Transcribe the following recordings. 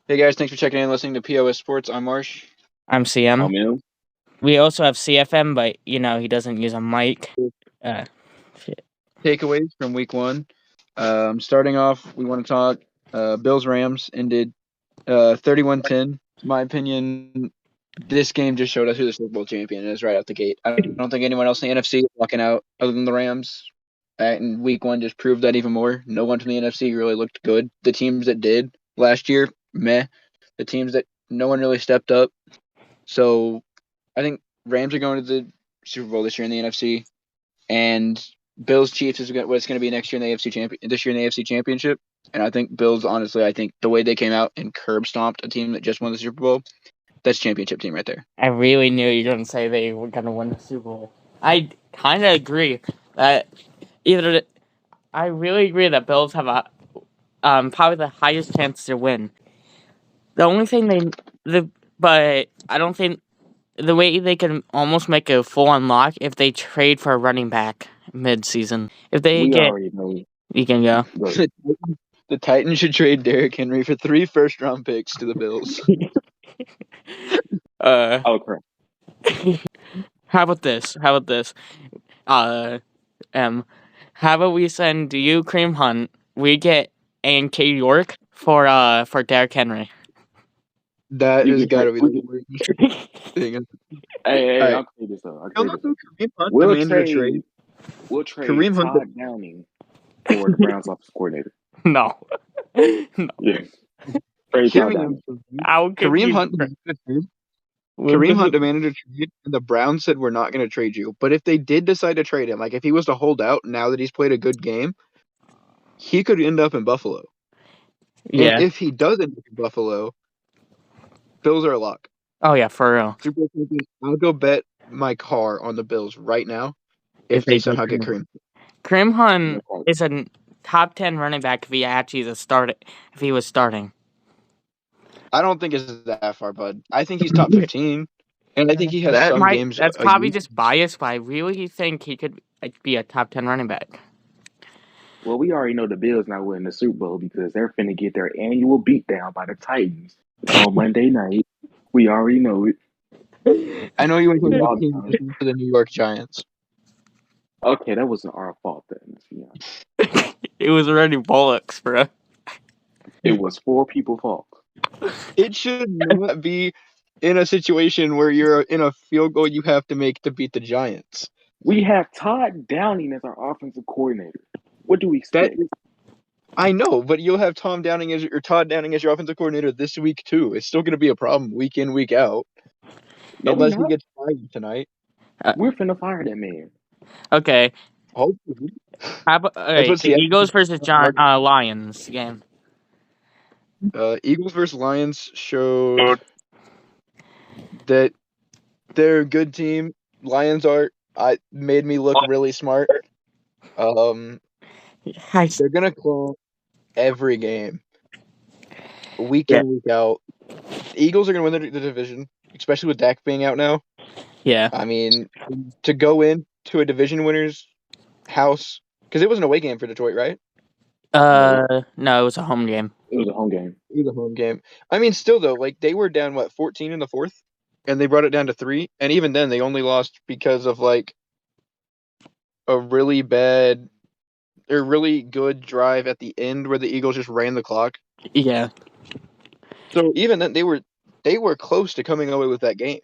Hey guys, thanks for checking in and listening to POS Sports. I'm Marsh. I'm CM. Mil. We also have CFM, but he doesn't use a mic. Shit. Takeaways from week one. Starting off, we want to talk Bills Rams ended 31-10. In my opinion, this game just showed us who the Super Bowl champion is right out the gate. I don't think anyone else in the NFC is walking out other than the Rams. And week one just proved that even more. No one from the NFC really looked good. The teams that did last year, meh. The teams that no one really stepped up. So I think Rams are going to the Super Bowl this year in the NFC, and Bills Chiefs is what it's going to be next year in the this year in the AFC Championship. And I think Bills, honestly, I think the way they came out and curb stomped a team that just won the Super Bowl, that's championship team right there. I really knew you were going to say they were going to win the Super Bowl. I kind of agree that I really agree that Bills have probably the highest chance to win. The only thing but I don't think the way they can almost make a full unlock if they trade for a running back mid-season. If they already know. You can go. The Titans should trade Derrick Henry for 3 first-round picks to the Bills. Oh, correct. How about this? How about we send you Kareem Hunt? We get A&K York for Derrick Henry. That has got to be the weirdest thing. Hey, All right. I'll clear this up. Kareem Hunt We'll demanded a trade. We'll trade Kareem Hunt Todd Downing for the Browns offensive coordinator. No. Yeah. Trade Todd Downing. Kareem Hunt demanded a trade, and the Browns said, we're not going to trade you. But if they did decide to trade him, like if he was to hold out now that he's played a good game, he could end up in Buffalo. Yeah. And if he does end up in Buffalo, Bills are a lock. Oh, yeah, for real. Super Bowl champion, I'll go bet my car on the Bills right now if they somehow get Kareem. Kareem Hunt is a top 10 running back if he actually if he was starting. I don't think it's that far, bud. I think he's top 15. And I think he has games. That's probably just biased, but I really think he could be a top 10 running back. Well, we already know the Bills not winning the Super Bowl because they're finna get their annual beatdown by the Titans on Monday night. We already know it. I know you went to the New York Giants. Okay, that wasn't our fault then. It was already bollocks, bro. It was 4 people's fault. It should not be in a situation where you're in a field goal you have to make to beat the Giants. We have Todd Downing as our offensive coordinator. What do we expect? I know, but you'll have Todd Downing as your offensive coordinator this week too. It's still going to be a problem week in, week out. No, unless he gets fired tonight. We're finna fire that man. Okay. Hopefully. How about the Eagles versus Lions game? Eagles versus Lions showed that they're a good team. Lions made me look really smart. They're gonna call every game, week in, week out. The Eagles are gonna win the division, especially with Dak being out now. Yeah. I mean, to go into a division winner's house, because it was an away game for Detroit, right? No, it was a home game. It was a home game. I mean, still though, like they were down 14 in the fourth, and they brought it down to 3, and even then they only lost because of like a really bad or really good drive at the end where the Eagles just ran the clock. Yeah. So even then they were close to coming away with that game.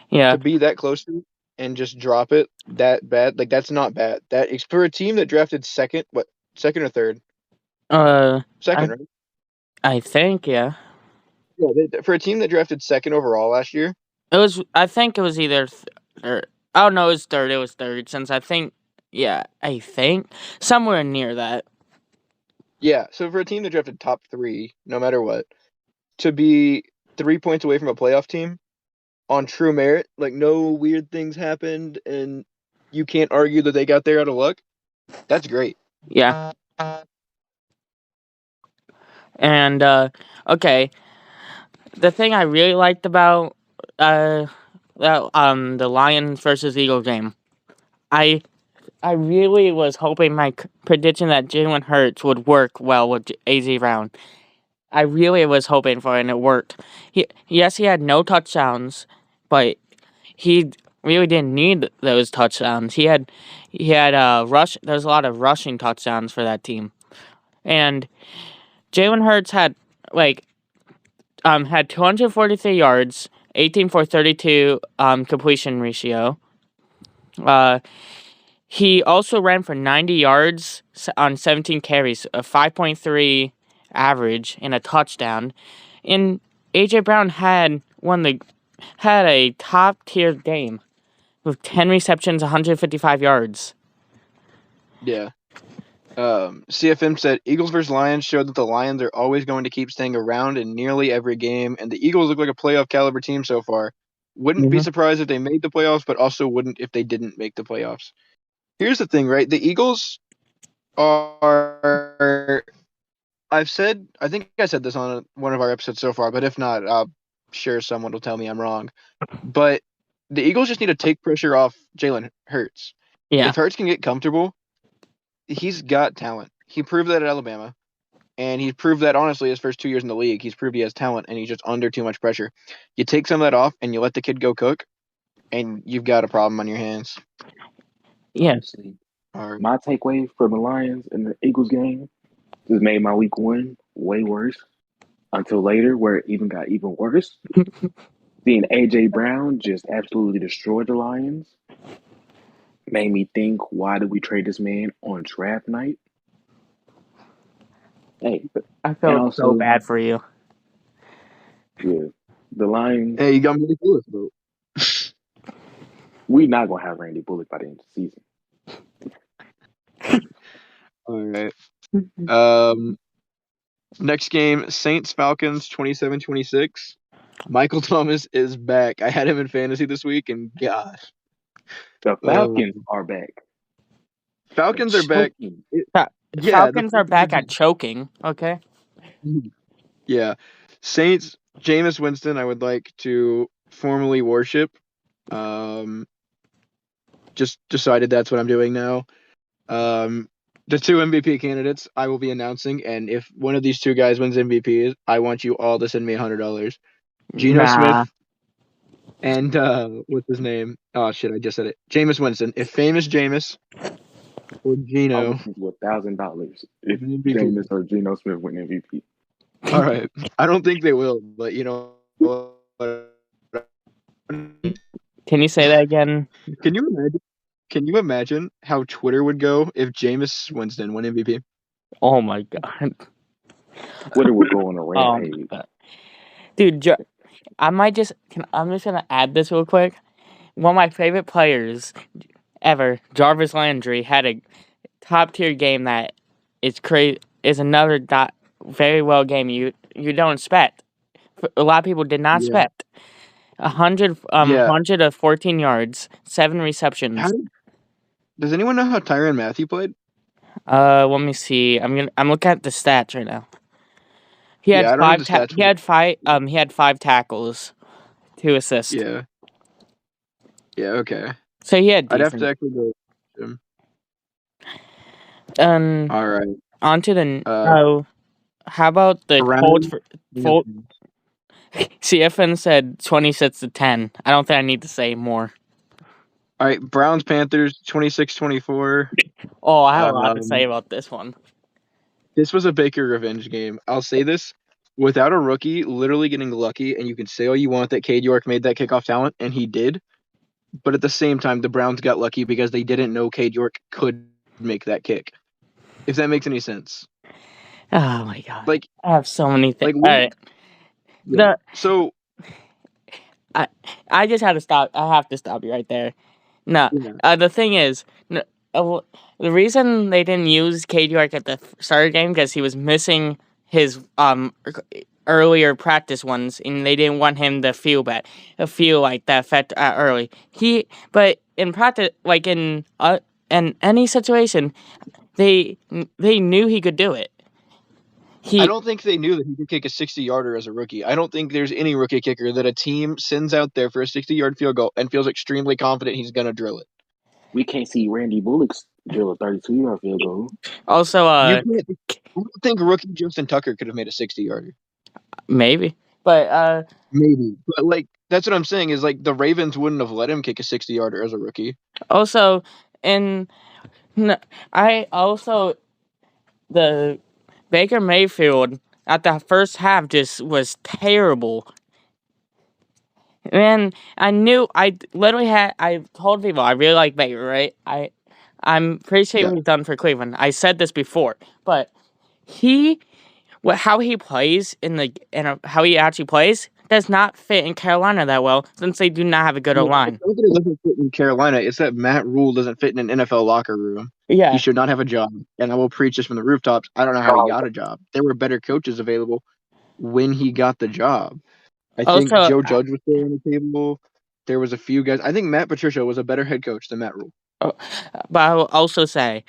Yeah. To be that close to and just drop it that bad, like that's not bad. That is for a team that drafted second or third? Second, right? I think, yeah. Yeah, for a team that drafted second overall last year. I think it was either oh no, it was third. It was third since I think somewhere near that. Yeah, so for a team that drafted top 3, no matter what, to be 3 points away from a playoff team on true merit, like no weird things happened and you can't argue that they got there out of luck, that's great. Yeah. And okay, the thing I really liked about the Lions versus Eagles game, I really was hoping my prediction that Jalen Hurts would work well with AJ Brown. I really was hoping for, and it worked. Yes, he had no touchdowns, but he really didn't need those touchdowns. He had rush. There's a lot of rushing touchdowns for that team, and Jalen Hurts had like had 243 yards, 18 for 32 completion ratio. He also ran for 90 yards on 17 carries, a 5.3 average, and a touchdown. And AJ Brown had a top tier game with 10 receptions, 155 yards. Yeah. CFM said Eagles versus Lions showed that the Lions are always going to keep staying around in nearly every game, and the Eagles look like a playoff caliber team so far. Wouldn't be surprised if they made the playoffs, but also wouldn't if they didn't make the playoffs. Here's the thing, right? The Eagles are. I think I said this on one of our episodes so far, but if not, I'm sure someone will tell me I'm wrong. But the Eagles just need to take pressure off Jalen Hurts. Yeah. If Hurts can get comfortable, he's got talent. He proved that at Alabama, and he proved that honestly his first 2 years in the league. He's proved he has talent, and he's just under too much pressure. You take some of that off, and you let the kid go cook, and you've got a problem on your hands. Yeah. Honestly, my takeaway from the Lions and the Eagles game just made my week 1 way worse until later, where it even got even worse. Seeing AJ Brown just absolutely destroy the Lions made me think, why did we trade this man on draft night? Hey, I felt also, so bad for you. Yeah, the Lions. Hey, you got me the bro. We're not gonna have Randy Bullock by the end of the season. All right. Next game, Saints Falcons 27-26. Michael Thomas is back. I had him in fantasy this week, and gosh, the Falcons are back. Falcons are back. Falcons are back at choking. Okay. Yeah, Saints. Jameis Winston, I would like to formally worship. Just decided that's what I'm doing now. The 2 MVP candidates I will be announcing, and if one of these 2 guys wins MVP, I want you all to send me $100. Geno Smith and what's his name? Oh shit, I just said it. Jameis Winston. If famous Jameis or Geno, I would give you $1,000 if Jameis or Geno Smith win MVP. All right, I don't think they will, but you know. Can you say that again? Can you imagine how Twitter would go if Jameis Winston won MVP? Oh my god. Twitter would go on a rampage. Dude, I'm just gonna add this real quick. One of my favorite players ever, Jarvis Landry, had a top tier game that is another very well game you don't expect. A lot of people did not expect. 114 yards, 7 receptions. Does anyone know how Tyrann Mathieu played? Let me see. I'm looking at the stats right now. He had He had 5 tackles, 2 assists. Yeah. Yeah. Okay. So he had I'd decent. have to actually go. All right. On to the. How about the Colts? CFN said 26-10. I don't think I need to say more. All right, Browns Panthers 26-24. Oh, I have a lot to say about this one. This was a Baker revenge game. I'll say this. Without a rookie literally getting lucky, and you can say all you want that Cade York made that kickoff talent, and he did. But at the same time, the Browns got lucky because they didn't know Cade York could make that kick. If that makes any sense. Oh my god! Like, I have so many things. All right. Yeah. So I just had to stop. I have to stop you right there. No, the thing is, the reason they didn't use Cade York at the start of the game because he was missing his earlier practice ones, and they didn't want him to feel like that effect early. But in practice, like in any situation, they knew he could do it. I don't think they knew that he could kick a 60-yarder as a rookie. I don't think there's any rookie kicker that a team sends out there for a 60-yard field goal and feels extremely confident he's going to drill it. We can't see Randy Bullock drill a 32-yard field goal. Also, I don't think rookie Justin Tucker could have made a 60-yarder. maybe, but Maybe, but like that's what I'm saying is like the Ravens wouldn't have let him kick a 60-yarder as a rookie. also, I also the Baker Mayfield at the first half just was terrible. Man, I told people I really like Baker, right? I'm pretty sure Yeah. he's done for Cleveland. I said this before, but how he plays how he actually plays does not fit in Carolina that well since they do not have a good Well, it's O-line. not that it doesn't fit in Carolina. It's that Matt Rule doesn't fit in an NFL locker room. He Yeah. should not have a job. And I will preach this from the rooftops. I don't know how he got a job. There were better coaches available when he got the job. I think Also, Joe Judge was there on the table. There was a few guys. I think Matt Patricia was a better head coach than Matt Rule. but I will also say,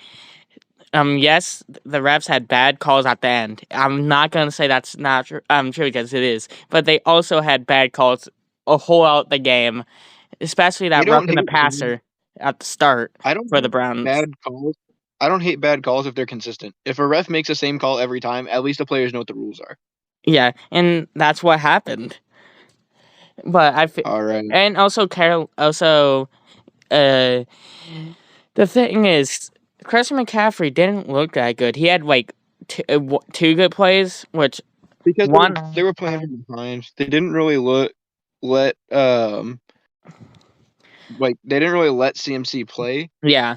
yes, the refs had bad calls at the end. I'm not gonna say that's not true because it is, but they also had bad calls a whole out the game, especially I that don't roughing the hate passer at the start I don't for the hate Browns. bad calls. I don't hate bad calls if they're consistent. If a ref makes the same call every time, at least the players know what the rules are. Yeah, and that's what happened. But All right. and also uh, the thing is, Christian McCaffrey didn't look that good. He had like two good plays, which Because one, they were playing from behind. They didn't really let like they didn't really let CMC play yeah.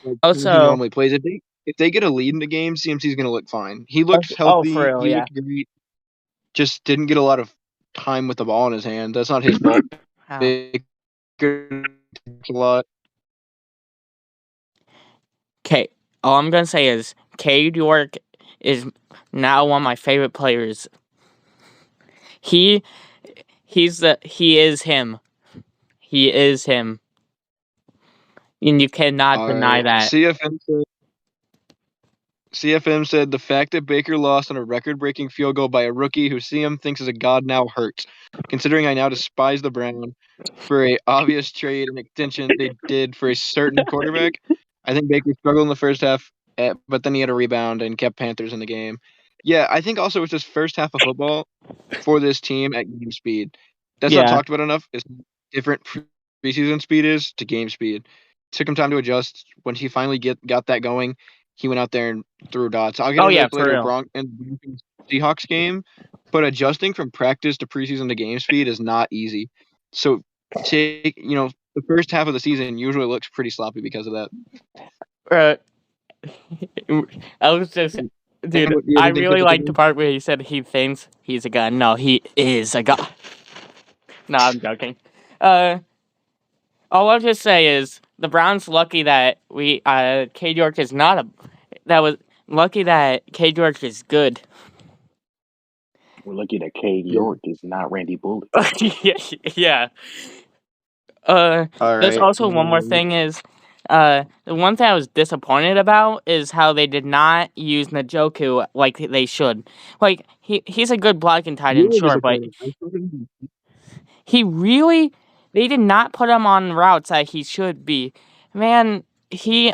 like he Also, normally plays. If they get a lead in the game, CMC's gonna look fine. He looked for healthy. real, He yeah. looked great. Just didn't get a lot of time with the ball in his hand. That's not his fault. Wow. Baker takes a lot. Okay, all I'm gonna say is Cade York is now one of my favorite players. He is him. He is him, and you cannot All deny right. that. CFM said the fact that Baker lost on a record-breaking field goal by a rookie who CM thinks is a god now hurts. Considering I now despise the Browns for a obvious trade and extension they did for a certain quarterback, I think Baker struggled in the first half, but then he had a rebound and kept Panthers in the game. Yeah, I think also it's just first half of football for this team at game speed. That's not Yeah. talked about enough. It's different preseason speed is to game speed. Took him time to adjust. When he finally got that going, he went out there and threw dots. I'll get Oh into yeah, this for later real. in Seahawks game, but adjusting from practice to preseason to game speed is not easy. So the first half of the season usually looks pretty sloppy because of that. I was just, dude. Do you have I anything really like the technical? part where he said he thinks he's a god. No, he is a god. No, I'm joking. All I'll just say is the Browns lucky that Cade York is not a. That was lucky that Cade York is good. We're lucky that Cade Yeah. York is not Randy Bullock. Yeah. All There's right. also one more thing is, the one thing I was disappointed about is how they did not use Njoku like they should. Like he's a good blocking tight end, Really sure, but disappointing. he really they did not put him on routes that he should be. Man, he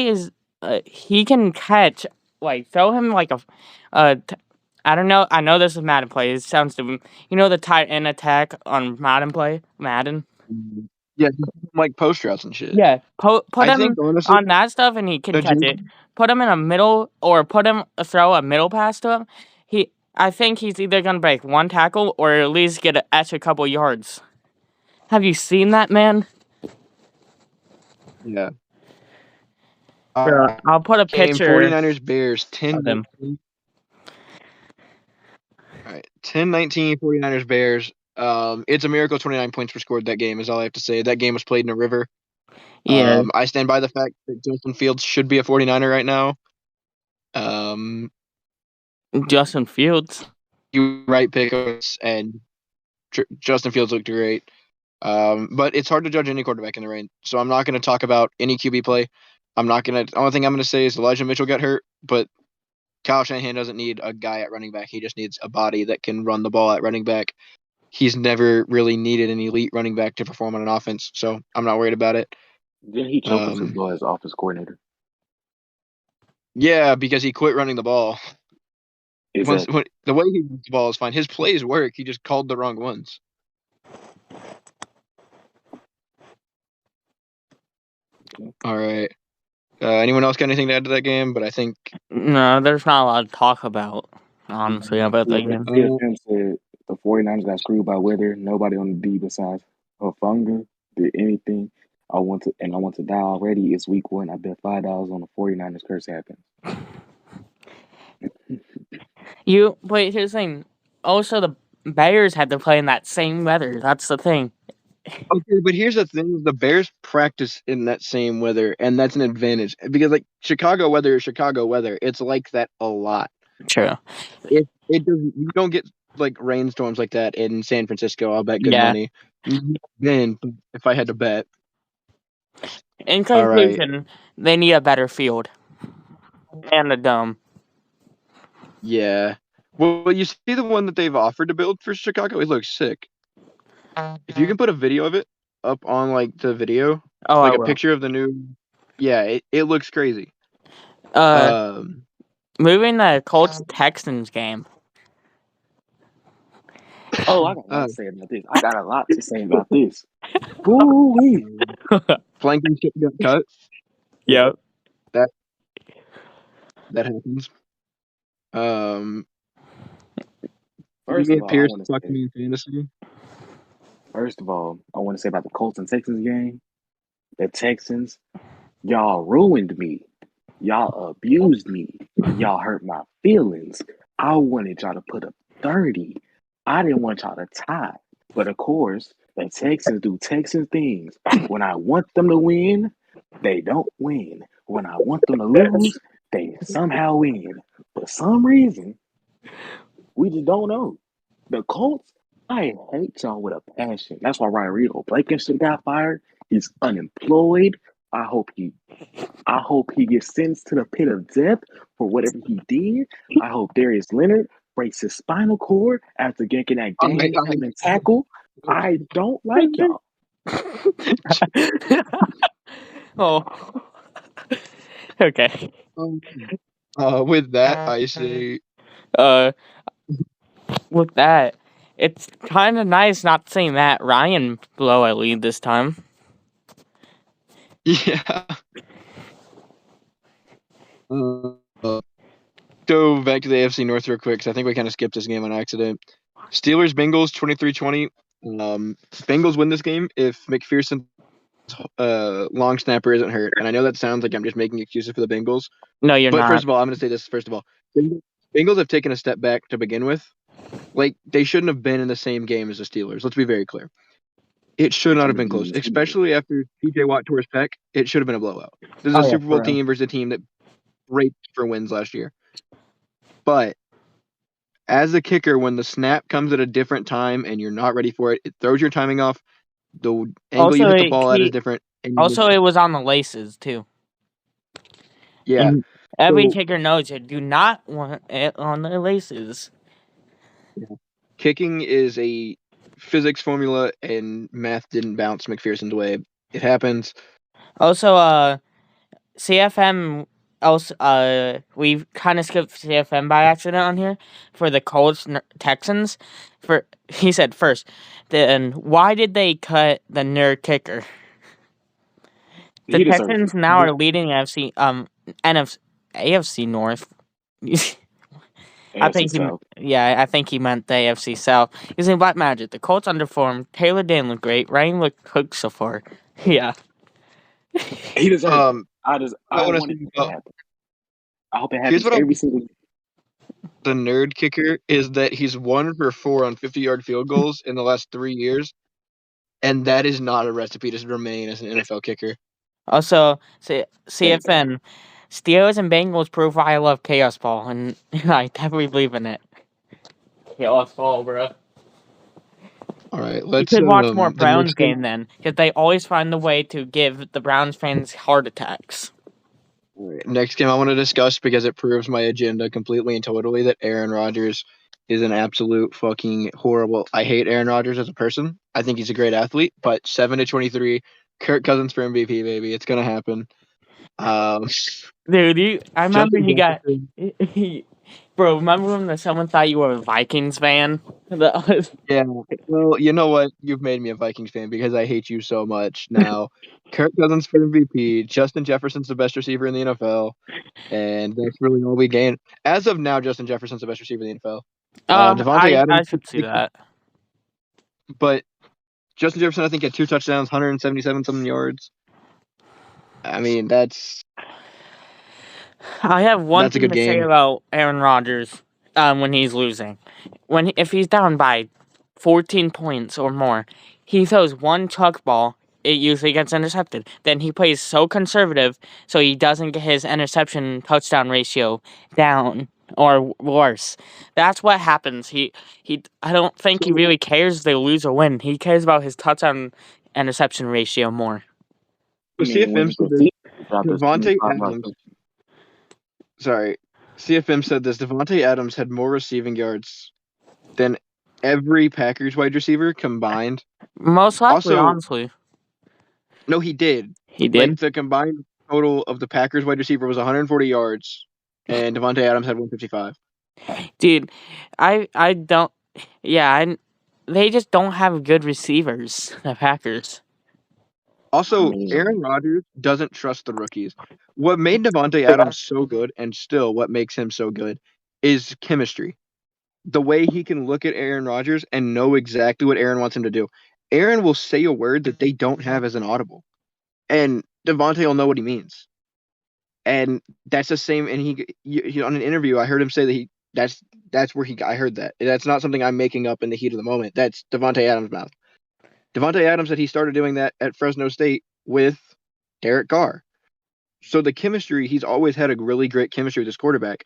is he can catch, like throw him like I don't know. I know this is Madden play. It sounds stupid. You know the tight end attack on Madden. Yeah, like post routes and shit. Yeah, put I him think honestly, on that stuff and he can catch Njoku, it. Put him in a middle or throw a middle pass to him. I think he's either gonna break one tackle or at least get an extra couple yards. Have you seen that man? yeah. I'll put a Game picture 49ers Bears of him. 10-19. All right, 10-19 49ers Bears. It's a miracle 29 points were scored that game is all I have to say. That game was played in a river. Yeah, I stand by the fact that Justin Fields should be a 49er right now. Justin Fields. You right pick and Justin Fields looked great. But it's hard to judge any quarterback in the rain. So I'm not going to talk about any QB play. The only thing I'm going to say is Elijah Mitchell got hurt, but Kyle Shanahan doesn't need a guy at running back. He just needs a body that can run the ball at running back. He's never really needed an elite running back to perform on an offense, so I'm not worried about it. Didn't he choke the Super Bowl as offense coordinator? Yeah, because he quit running the ball. Is that The way he runs the ball is fine. His plays work. He just called the wrong ones. All right. Anyone else got anything to add to that game? But I think No, there's not a lot to talk about, honestly, about that game. CFM said the 49ers got screwed by weather. Nobody on the D besides Hufunga did anything. I want to die already. It's week 1. I bet $5 on the 49ers curse happens. Wait, here's the thing. Also, the Bears had to play in that same weather. That's the thing. okay, but here's the thing: the Bears practice in that same weather, and that's an advantage because like Chicago weather is Chicago weather. It's like that a lot. True. It doesn't. You don't get like rainstorms like that in San Francisco. I'll bet good Yeah. money. Then, if I had to bet, In all right, conclusion, they need a better field and a dome. yeah. Well, you see the one that they've offered to build for Chicago. It looks sick. If you can put a video of it up on like the video, Oh, like I a will. picture of the new, yeah, it looks crazy. Moving the Colts Texans game. Oh, I got a lot to say about this. I got a lot to say about this. Woo-wee. Flanking shit got cut. Yep. That happens. First of all, I Pierce want to fucked say. me in fantasy. First of all, I want to say about the Colts and Texans game. The Texans, y'all ruined me. Y'all abused me. Y'all hurt my feelings. I wanted y'all to put up 30. I didn't want y'all to tie. But of course, the Texans do Texan things. When I want them to win, they don't win. When I want them to lose, they somehow win. For some reason, we just don't know. The Colts, I hate y'all with a passion. That's why Ryan Reed Blankenship got fired. He's unemployed. I hope he gets sentenced to the pit of death for whatever he did. I hope Darius Leonard breaks his spinal cord after getting that James Harden tackle. I don't like y'all. Oh. Okay. With that, I say, With that, it's kind of nice not seeing Matt Ryan blow a lead this time. yeah. Go back to the AFC North real quick because I think we kind of skipped this game on accident. Steelers Bengals 23-20. Bengals win this game if McPherson's long snapper isn't hurt. And I know that sounds like I'm just making excuses for the Bengals. No, you're But not. first of all, I'm going to say this. First of all, Bengals have taken a step back to begin with. Like, they shouldn't have been in the same game as the Steelers. Let's be very clear. It should not have been close, especially after TJ Watt tore his pec. It should have been a blowout. This is a Super Bowl team versus a team that raped for wins last year. But as a kicker, when the snap comes at a different time and you're not ready for it, it throws your timing off. The angle you hit the ball at is different. Also, it was on the laces, too. Yeah. And every kicker knows you do not want it on the laces. Yeah. Kicking is a physics formula, and math didn't bounce McPherson's way. It happens. Also, CFM. We kind of skipped CFM by accident on here for the Colts Texans. He said first, then why did they cut the nerd kicker? The Texans now are leading AFC North. I think he meant the AFC South. Using Black Magic, the Colts underperformed. Taylor Dan looked great. Ryan looked cooked so far. Yeah. He deserves it. I want it to happen. I hope it happens every single year. The nerd kicker is that he's 1 for 4 on 50-yard field goals in the last 3 years, and that is not a recipe to remain as an NFL kicker. Also, CFN, Steelers and Bengals prove why I love Chaos Ball, and I definitely believe in it. Chaos Ball, bro. All right, you should watch more Browns game then, because they always find a way to give the Browns fans heart attacks. All right, next game I want to discuss because it proves my agenda completely and totally that Aaron Rodgers is an absolute fucking horrible. I hate Aaron Rodgers as a person. I think he's a great athlete, but 7-23 Kirk Cousins for MVP, baby. It's gonna happen. Dude, I remember Justin he got. Jefferson. Bro, remember when someone thought you were a Vikings fan? That was- Yeah. Well, you know what? You've made me a Vikings fan because I hate you so much now. Kirk Cousins for MVP. Justin Jefferson's the best receiver in the NFL, and that's really all we gain. As of now, Justin Jefferson's the best receiver in the NFL. Devontae I Adams, should see that. but Justin Jefferson, I think, had 2 touchdowns, 177 something yards. I mean, that's I have one a thing good to say game. about Aaron Rodgers when he's losing. If he's down by 14 points or more, he throws one chuck ball, it usually gets intercepted. Then he plays so conservative so he doesn't get his interception touchdown ratio down or worse. That's what happens. I don't think he really cares if they lose or win. He cares about his touchdown interception ratio more. I So mean, when CFM it's said a this. season, about this Devontae 25 Adams. yards. Sorry, CFM said this. Devontae Adams had more receiving yards than every Packers wide receiver combined. Most likely, Also, honestly. no, he did. He Like did. the combined total of the Packers wide receiver was 140 yards, and Devontae Adams had 155. Dude, I don't. Yeah, they just don't have good receivers. The Packers. I Also, Aaron mean, Rodgers doesn't trust the rookies. What made Devontae Adams so good, and still what makes him so good, is chemistry. The way he can look at Aaron Rodgers and know exactly what Aaron wants him to do. Aaron will say a word that they don't have as an audible, and Devontae will know what he means. And that's the same. And he on an interview, I heard him say that that's where I heard that. That's not something I'm making up in the heat of the moment. That's Devontae Adams' mouth. Devontae Adams said he started doing that at Fresno State with Derek Carr. So the chemistry, he's always had a really great chemistry with his quarterback.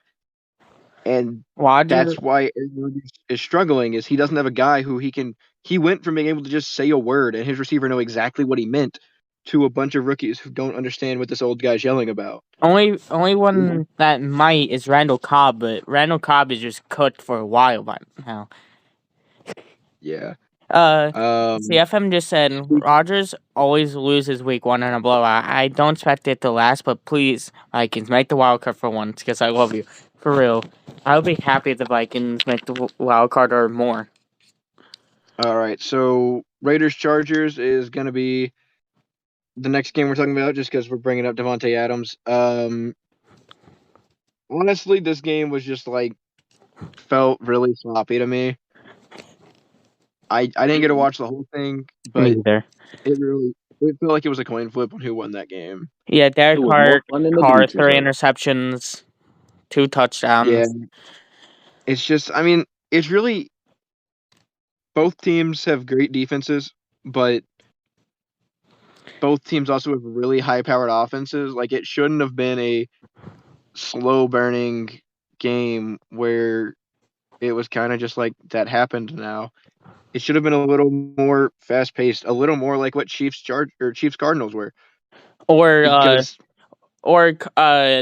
And Rodgers that's why Aaron Rodgers is struggling, is he doesn't have a guy who he went from being able to just say a word and his receiver know exactly what he meant to a bunch of rookies who don't understand what this old guy's yelling about. only one that might is Randall Cobb, but Randall Cobb is just cooked for a while by now. Yeah. CFM just said Rodgers always loses week 1 in a blowout. I don't expect it to last, but please, Vikings, make the wild card for once, because I love you. For real. I'll be happy if the Vikings make the wild card or more. All right. So Raiders Chargers is going to be the next game we're talking about, just because we're bringing up Devontae Adams. Honestly, this game was just felt really sloppy to me. I didn't get to watch the whole thing, but Me either. it felt like it was a coin flip on who won that game. Yeah, Derek it was more fun than the Carr, bleachers, 3 though. interceptions, 2 Yeah, touchdowns. it's just, I mean, it's really, both teams have great defenses, but both teams also have really high-powered offenses. Like, it shouldn't have been a slow-burning game where it was kind of just like that happened now. It should have been a little more fast-paced, a little more like what Chiefs Cardinals were, Or because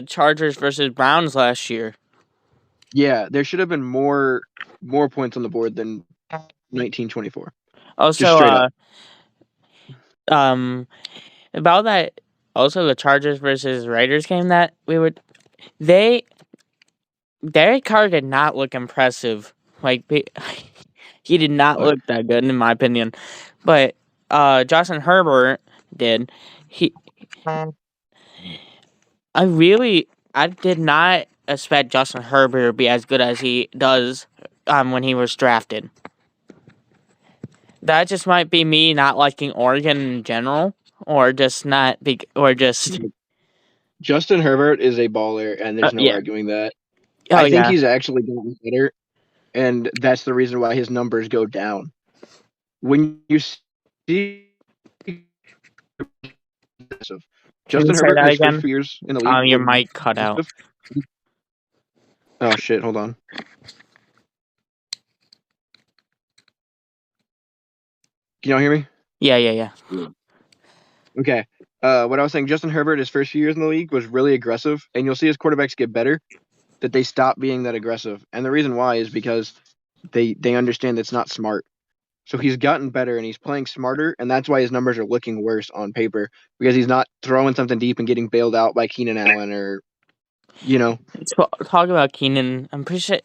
Chargers versus Browns last year. yeah, there should have been more points on the board than 1924. Just Also, straight up. about that, also the Chargers versus Raiders game that Derek Carr did not look impressive. Like, he did not But look that good, in my opinion. But Justin Herbert did. I did not expect Justin Herbert to be as good as he does when he was drafted. That just might be me not liking Oregon in general, or just not big, or just Justin Herbert is a baller, and there's no yeah. arguing that. Oh I think yeah. he's actually gotten better, and that's the reason why his numbers go down. When you see Can you Justin say Herbert, that his first again? 2 years in the league Your were mic cut out. aggressive. Oh shit! Hold on. Can y'all hear me? Yeah. Okay. What I was saying, Justin Herbert, his first few years in the league was really aggressive, and you'll see his quarterbacks get better, that they stop being that aggressive. And the reason why is because they understand it's not smart. So he's gotten better and he's playing smarter, and that's why his numbers are looking worse on paper because he's not throwing something deep and getting bailed out by Keenan Allen or, you know. Talk about Keenan. I'm pretty sure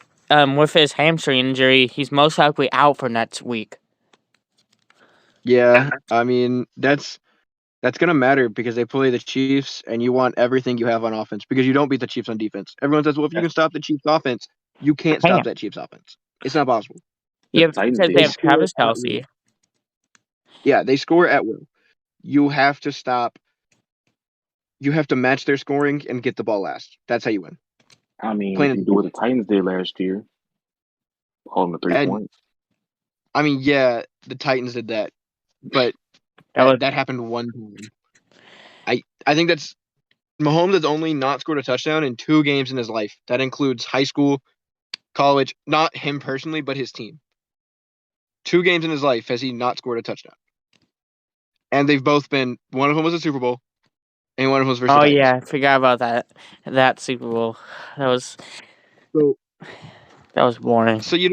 with his hamstring injury, he's most likely out for next week. Yeah, I mean that's gonna matter because they play the Chiefs, and you want everything you have on offense because you don't beat the Chiefs on defense. Everyone says, well, if you can stop the Chiefs offense, you can't stop that Chiefs offense. It's not possible. The Yeah, Titans because they They did. have score Travis at will. Kelce. Yeah, they score at will. You have to stop. You have to match their scoring and get the ball last. That's how you win. I mean, you Plain and can do what the Titans did last year, holding the 3 and points. I mean, yeah, the Titans did that, but that happened one time. I think that's Mahomes has only not scored a touchdown in 2 games in his life. That includes high school, college, not him personally, but his team. 2 games in his life has he not scored a touchdown. And they've both been, one of them was a Super Bowl, and one of them was versus Oh the Titans. yeah, I forgot about that Super Bowl. That was So, boring. so you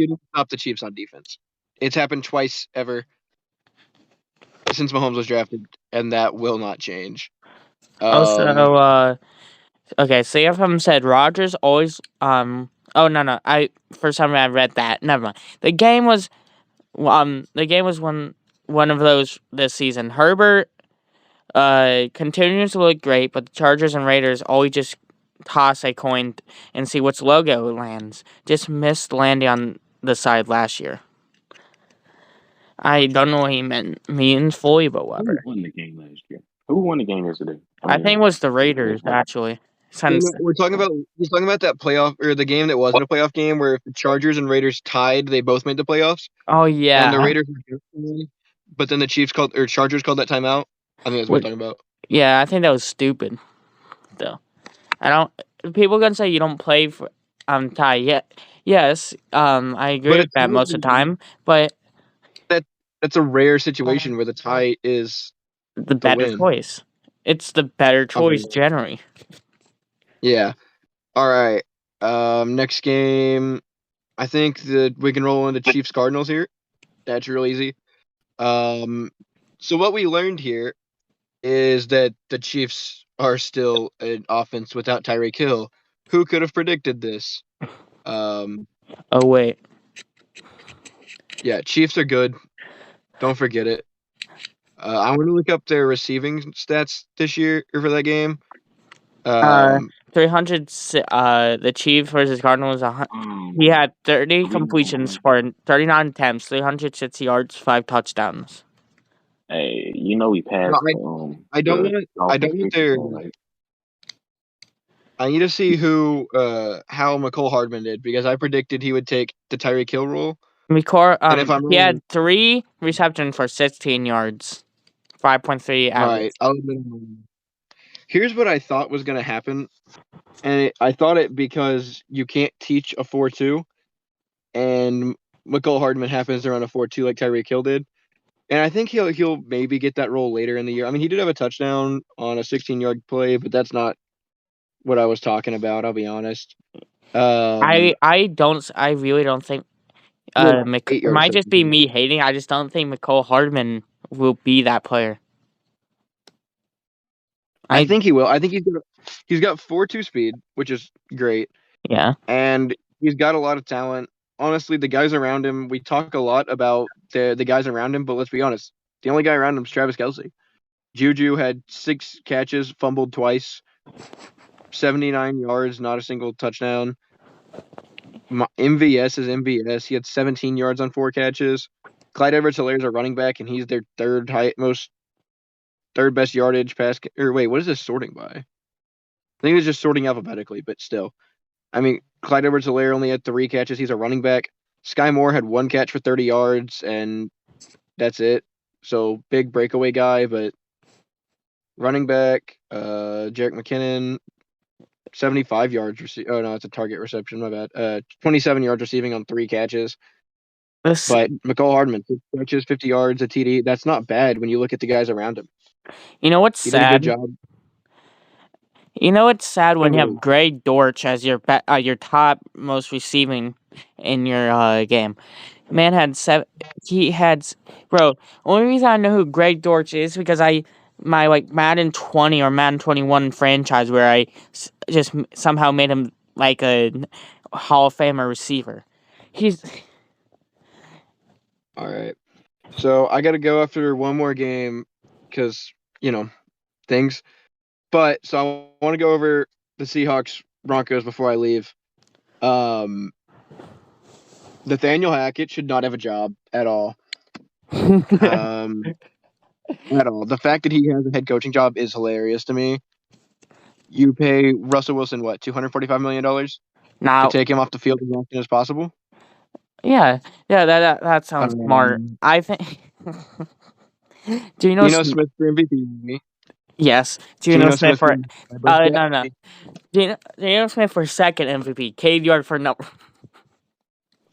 don't stop the Chiefs on defense. It's happened twice ever since Mahomes was drafted, and that will not change. Also, okay, CFM said Rogers always oh no, I for some reason I read that. Never mind. The game was one of those this season. Herbert continues to look great, but the Chargers and Raiders always just toss a coin and see which logo lands. Just missed landing on the side last year. I don't know what he means fully, but Who whatever. won the game last year? Who won the game yesterday? I think it was the Raiders yesterday. actually. Since We're talking about he's talking about that playoff or the game that wasn't a playoff game where if the Chargers and Raiders tied, they both made the playoffs, oh and the yeah, Raiders but then the Chiefs called or Chargers called that timeout. I think that's what we're talking about. yeah, I think that was stupid. Though I don't. People are gonna say you don't play for tie. Yeah, yes. I agree But with it's that most of the time. But that that's a rare situation where the tie is the the better win. choice. It's the better choice generally. Yeah. All right. Next game, I think that we can roll into Chiefs Cardinals here. That's real easy. So what we learned here is that the Chiefs are still an offense without Tyreek Hill. Who could have predicted this? Oh wait, Yeah, Chiefs are good. Don't forget it. I'm going to look up their receiving stats this year or for that game. 300. The Chiefs versus Cardinals. He had 30 completions for 39 attempts, 360 yards, 5 touchdowns. Hey, you know we passed I don't the want their. right? I need to see how McCole Hardman did because I predicted he would take the Tyreek Hill role. And if I'm He wrong, had 3 receptions for 16 yards, 5.3 average. all right, here's what I thought was going to happen, and I thought it because you can't teach a 4-2, and McCole Hardman happens to run a 4-2 like Tyreek Hill did, and I think he'll maybe get that role later in the year. I mean, he did have a touchdown on a 16-yard play, but that's not what I was talking about. I'll be honest. I really don't think Well, it might just be me hating. I just don't think McCole Hardman will be that player. I think he will. I think he's got 4-2 speed, which is great. Yeah. And he's got a lot of talent. Honestly, the guys around him, we talk a lot about the guys around him, but let's be honest. The only guy around him is Travis Kelce. Juju had 6 catches, fumbled twice, 79 yards, not a single touchdown. MVS is MVS. He had 17 yards on 4 catches. Clyde Edwards-Helaire is a running back, and he's their third best yardage pass. Or wait, what is this sorting by? I think it's just sorting alphabetically, but still. I mean, Clyde Edwards-Helaire only had 3 catches. He's a running back. Sky Moore had 1 catch for 30 yards, and that's it. So big breakaway guy, but running back, Jerick McKinnon, 75 yards. Oh no, it's a target reception. My bad. 27 yards receiving on 3 catches. But McCole Hardman, 6 catches, 50 yards, a TD. That's not bad when you look at the guys around him. You know what's He sad? did a good job. You know what's sad when you have Greg Dortch as your top most receiving in your game. Man had 7. He had bro. Only reason I know who Greg Dortch is because my like Madden 20 or Madden 21 franchise where I just somehow made him like a Hall of Famer receiver. He's All right. So I got to go after one more game because, things. But so I want to go over the Seahawks Broncos before I leave. Nathaniel Hackett should not have a job at all. At all. The fact that he has a head coaching job is hilarious to me. You pay Russell Wilson what, $245 million to now. take him off the field as often as possible? Yeah, that sounds smart. I think. Geno Smith for MVP. Yes, Geno Geno Smith Smith for my birthday. no. Geno Smith for second MVP. Cade Yard for number.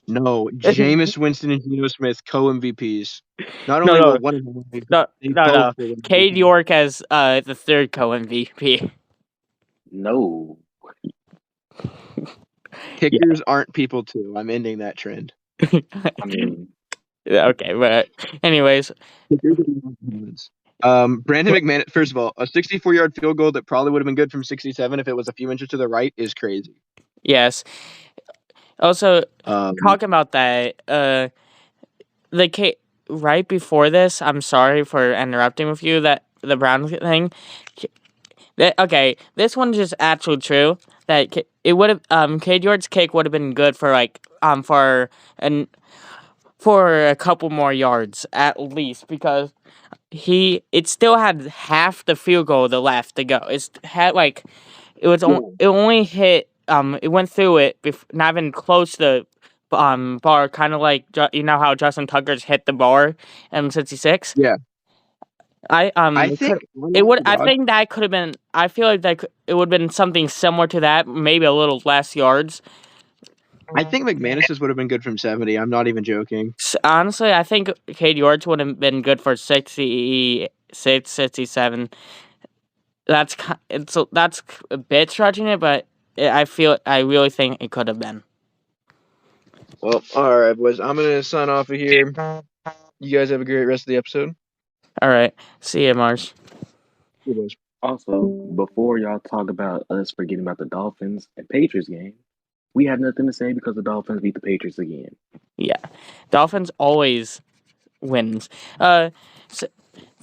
No, Jameis Winston and Geno Smith co-MVPs. Not only No, will one of them win, no, they no, both no. will win Cade MVP. York as the third co-MVP. No. Kickers aren't people too. I'm ending that trend. I mean, Okay, but anyways, Kickers Brandon McManus. First of all, a 64-yard field goal that probably would have been good from 67 if it was a few inches to the right is crazy. yes. Also, talking about that, right before this, I'm sorry for interrupting with you. That the Browns thing. Okay, this one's just actually true. That it would have Cade York's kick would have been good for for a couple more yards at least because it still had half the field goal left to go. It had it only hit it went through it not even close to the bar, kind of like how Justin Tucker's hit the bar in 66. Yeah. I think I think that could have been. I feel like it would have been something similar to that, maybe a little less yards. I think McManus's would have been good from 70. I'm not even joking. Honestly, I think Cade York would have been good for 66, 67. That's a bit stretching it, but I really think it could have been. Well, all right, boys. I'm gonna sign off of here. You guys have a great rest of the episode. All right, see you, Mars. See you, boys. also, before y'all talk about us forgetting about the Dolphins and Patriots game, we have nothing to say because the Dolphins beat the Patriots again. Yeah, Dolphins always wins. So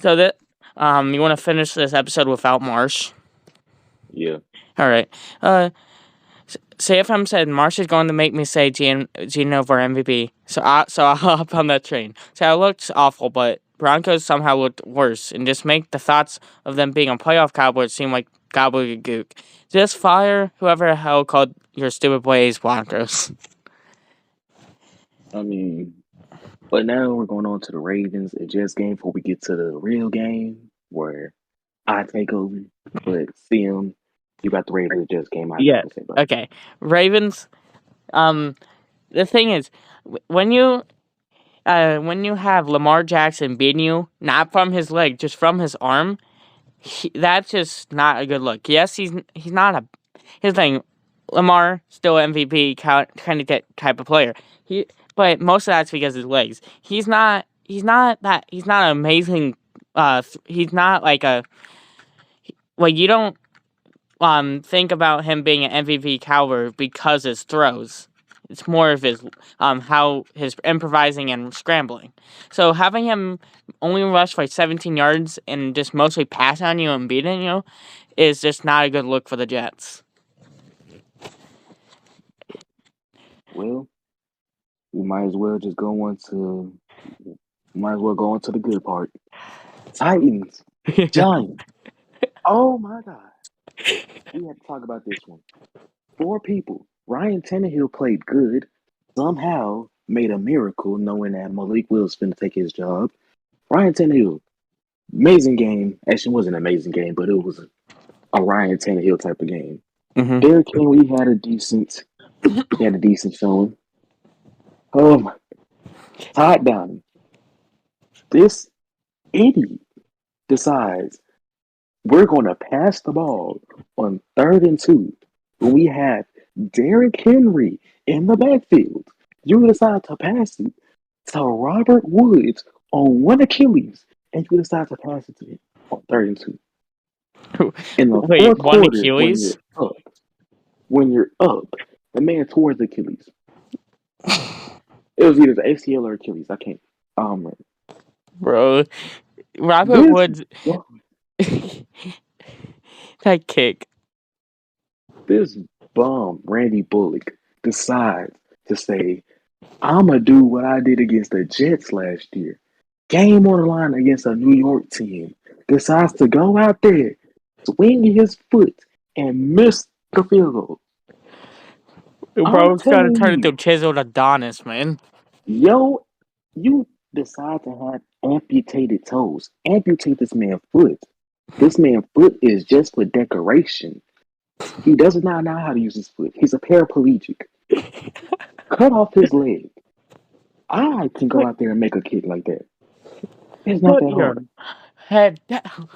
that you want to finish this episode without Marsh? Yeah. All right. Say if I'm said Marsh is going to make me say Geno for MVP. So I'll hop on that train. So it looks awful, but Broncos somehow looked worse, and just make the thoughts of them being a playoff Cowboys seem like gobbledygook. Just fire whoever the hell called your stupid plays Broncos. I mean, but now we're going on to the Ravens and Jets game before we get to the real game where I take over. But CM, you got the Ravens and Jets game. Okay. Ravens. The thing is, when you have Lamar Jackson beating you, not from his leg, just from his arm, that's just not a good look. Yes, he's not a. Here's the thing, Lamar still MVP kind of type of player. But most of that's because of his legs. He's not amazing. He's not like you don't think about him being an MVP caliber because his throws. It's more of his how his improvising and scrambling. So having him only rush for 17 yards and just mostly pass on you and beating you is just not a good look for the Jets. Well, we might as well go on to the good part. Titans, Giants. Oh my God. We have to talk about this one. 4 people. Ryan Tannehill played good. Somehow made a miracle knowing that Malik Will's going to take his job. Ryan Tannehill, amazing game. Actually, it wasn't an amazing game, but it was a Ryan Tannehill type of game. Mm-hmm. Derrick Henry had a decent showing. Oh my. Todd Downing. This idiot decides we're going to pass the ball on 3rd and 2 when we have Derrick Henry in the backfield. You decide to pass it to Robert Woods on one Achilles, and you decide to pass it to him on 32. In the Wait, fourth one quarter, when Achilles? you're up, the man tore his Achilles. It was either the ACL or Achilles. I can't. Remember. Bro, Robert This Woods, that kick. this bum Randy Bullock decides to say, "I'm gonna do what I did against the Jets last year. Game on the line against a New York team. Decides to go out there, swing his foot, and miss the field goal. I'm Bro's gotta telling turn you, into chiseled Adonis, man. yo, you decide to have amputated toes. Amputate this man's foot. This man's foot is just for decoration. He does not know how to use his foot. He's a paraplegic. Cut off his leg. I can go Put, out there and make a kick like that. It's not put that your hard. head down.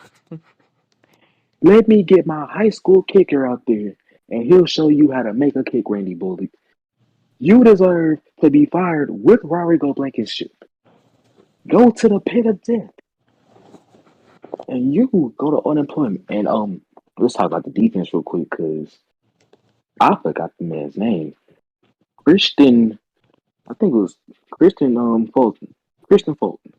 Let me get my high school kicker out there, and he'll show you how to make a kick, Randy Bullock. You deserve to be fired with Rodrigo Blankenship. Go to the pit of death, and you go to unemployment. And let's talk about the defense real quick, cause I forgot the man's name. Christian, I think it was Christian Fulton. Christian Fulton.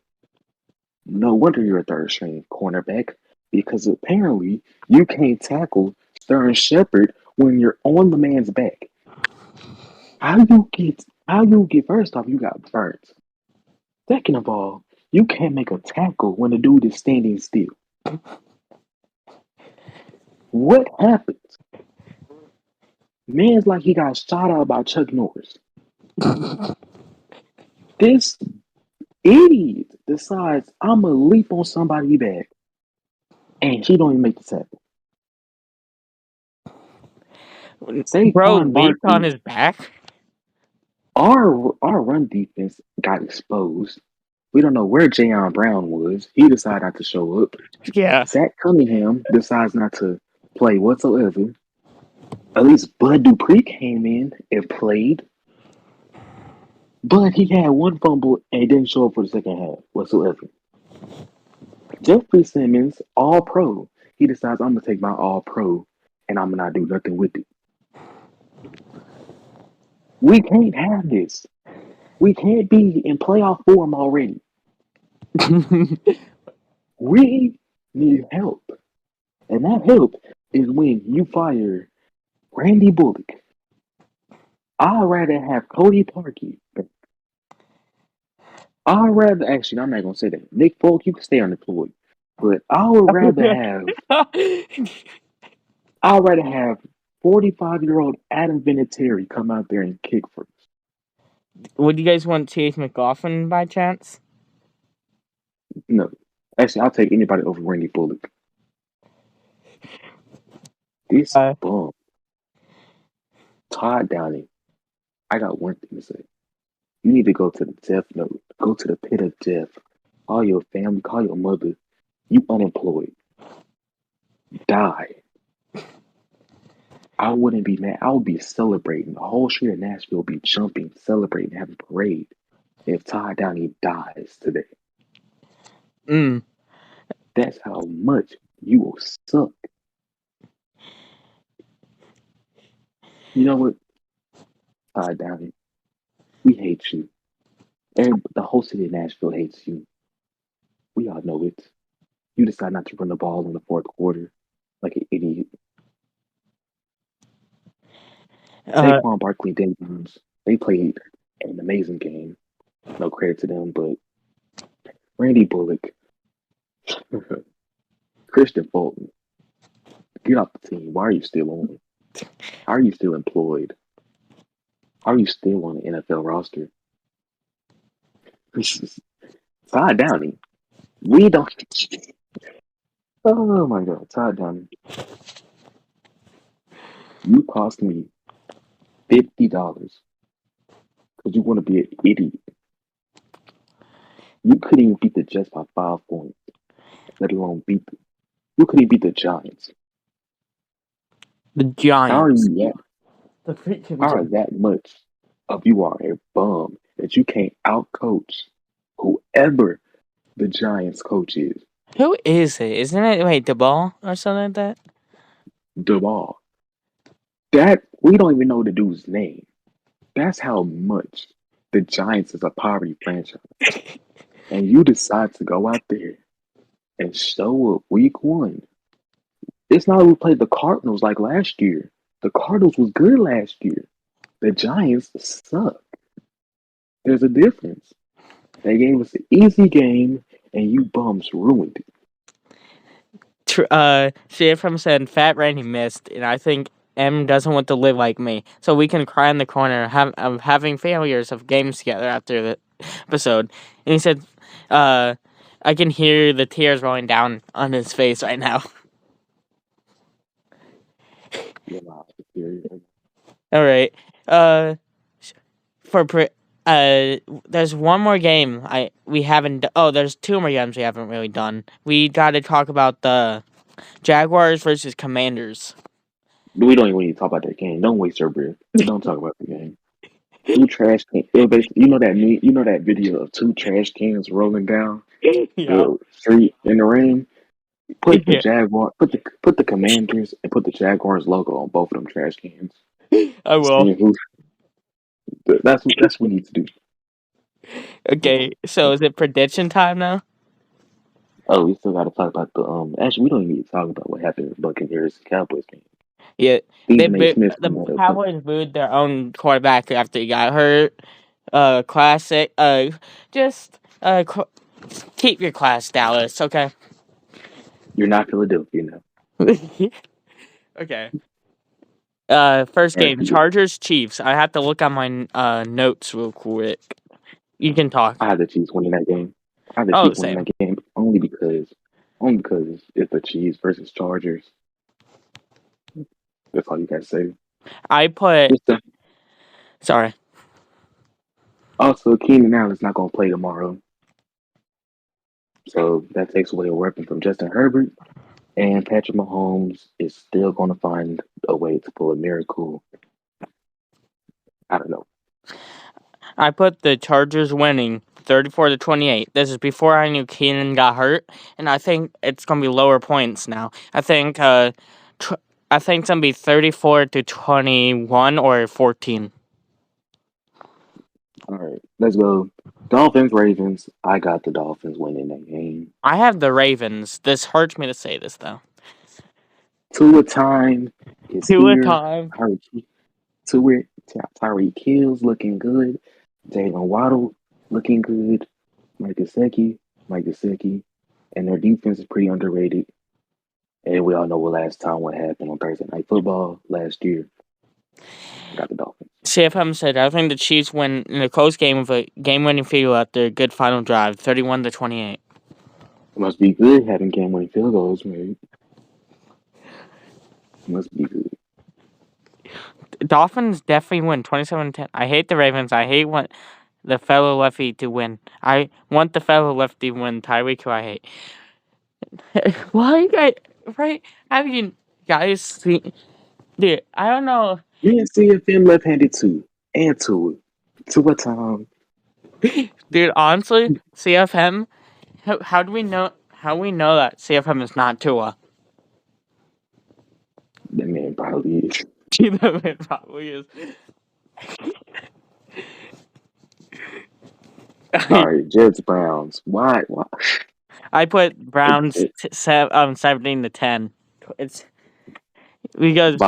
No wonder you're a third string cornerback, because apparently you can't tackle Stern Shepard when you're on the man's back. How you get first off, you got burnt. Second of all, you can't make a tackle when the dude is standing still. What happened? Man's like he got shot out by Chuck Norris. This idiot decides I'm gonna leap on somebody's back, and he don't even make the tackle. Bro Saquon leaped on Barkley, his back? our run defense got exposed. We don't know where Jayon Brown was. He decided not to show up. Yeah. Zach Cunningham decides not to play whatsoever. At least Bud Dupree came in and played. But he had one fumble and he didn't show up for the second half whatsoever. Jeffrey Simmons, all pro. He decides I'm gonna take my all pro and I'm gonna not do nothing with it. We can't have this. We can't be in playoff form already. We need help. And that help is when you fire Randy Bullock. I'd rather have Cody Parkey. I'd rather actually I'm not gonna say that. Nick Folk, you can stay unemployed. But I'd rather have 45-year-old Adam Vinatieri come out there and kick for us. Would you guys want Chase McLaughlin by chance? No. Actually, I'll take anybody over Randy Bullock. This Uh, bum. Todd Downing. I got one thing to say. You need to go to the death note. Go to the pit of death. Call your family. Call your mother. You unemployed. Die. I wouldn't be mad. I would be celebrating. The whole street of Nashville would be jumping, celebrating, having a parade if Todd Downey dies today. mm. That's how much you will suck. You know what, Todd Downey? We hate you. The whole city of Nashville hates you. We all know it. You decide not to run the ball in the fourth quarter like an idiot. Saquon Barkley, Davis, they played an amazing game. No credit to them, but Randy Bullock, Christian Fulton, get off the team. Why are you still on? How are you still employed? How are you still on the NFL roster? Todd Downey. We don't. Oh my God, Todd Downey. You cost me $50 because you want to be an idiot. You couldn't even beat the Jets by 5 points, let alone beat them. You couldn't beat the Giants. The How are Giants. you that? The freaking How are Giants. that much of you are a bum that you can't outcoach whoever the Giants coach is. Who is it? Isn't it the ball or something like that? The ball. That we don't even know the dude's name. That's how much the Giants is a poverty franchise. And you decide to go out there and show up week one. It's not like we played the Cardinals like last year. The Cardinals was good last year. The Giants suck. There's a difference. They gave us an easy game, and you bums ruined it. CFM said Fat Randy missed, and I think M doesn't want to live like me, so we can cry in the corner of having failures of games together after the episode. And he said, I can hear the tears rolling down on his face right now. You're not serious. All right. There's one more game we haven't. There's two more games we haven't really done. We got to talk about the Jaguars versus Commanders. We don't even need to talk about that game. Don't waste your breath. Don't talk about the game. Two trash cans. You know that you know that video of two trash cans rolling down the street in the rain. Put the put the Commanders and put the Jaguars logo on both of them trash cans. I will. That's what we need to do. Okay, so is it prediction time now? Oh, we still got to talk about the Actually, we don't even need to talk about what happened with Buccaneers and Cowboys game. Yeah, The Cowboys booed their own quarterback after he got hurt. Classic. Keep your class, Dallas. Okay. You're not Philadelphia now. Okay. First game, Chargers Chiefs. I have to look on my notes real quick. You can talk. I had the Chiefs winning that game. Winning that game only because it's the Chiefs versus Chargers. That's all you guys say. I put. Sorry. Also, Keenan Allen's not going to play tomorrow, so that takes away a weapon from Justin Herbert. And Patrick Mahomes is still going to find a way to pull a miracle. I don't know. I put the Chargers winning 34-28. This is before I knew Keenan got hurt, and I think it's gonna be lower points now. I think it's gonna be 34-21 or 14. All right, let's go. Dolphins, Ravens. I got the Dolphins winning that game. I have the Ravens. This hurts me to say this though. Tua time is here. Tyreek Hill's looking good. Jalen Waddle looking good. Mike Gesicki, and their defense is pretty underrated. And we all know what happened on Thursday Night Football last year. Got the Dolphins. CFM said, I think the Chiefs win in a close game with a game-winning field after a good final drive, 31-28. It must be good having game-winning field goals, man. Must be good. Dolphins definitely win 27-10. I hate the Ravens. I hate the fellow lefty to win. I want the fellow lefty to win. Tyreek, who I hate. Why you guys, right? Have you guys seen? Dude, I don't know. You didn't see him left-handed too, and Tua a time. Dude, honestly, CFM. How do we know? How we know that CFM is not Tua? That man probably is. That man probably is. All right, Jets Browns. Why? I put Browns 17-10. It's because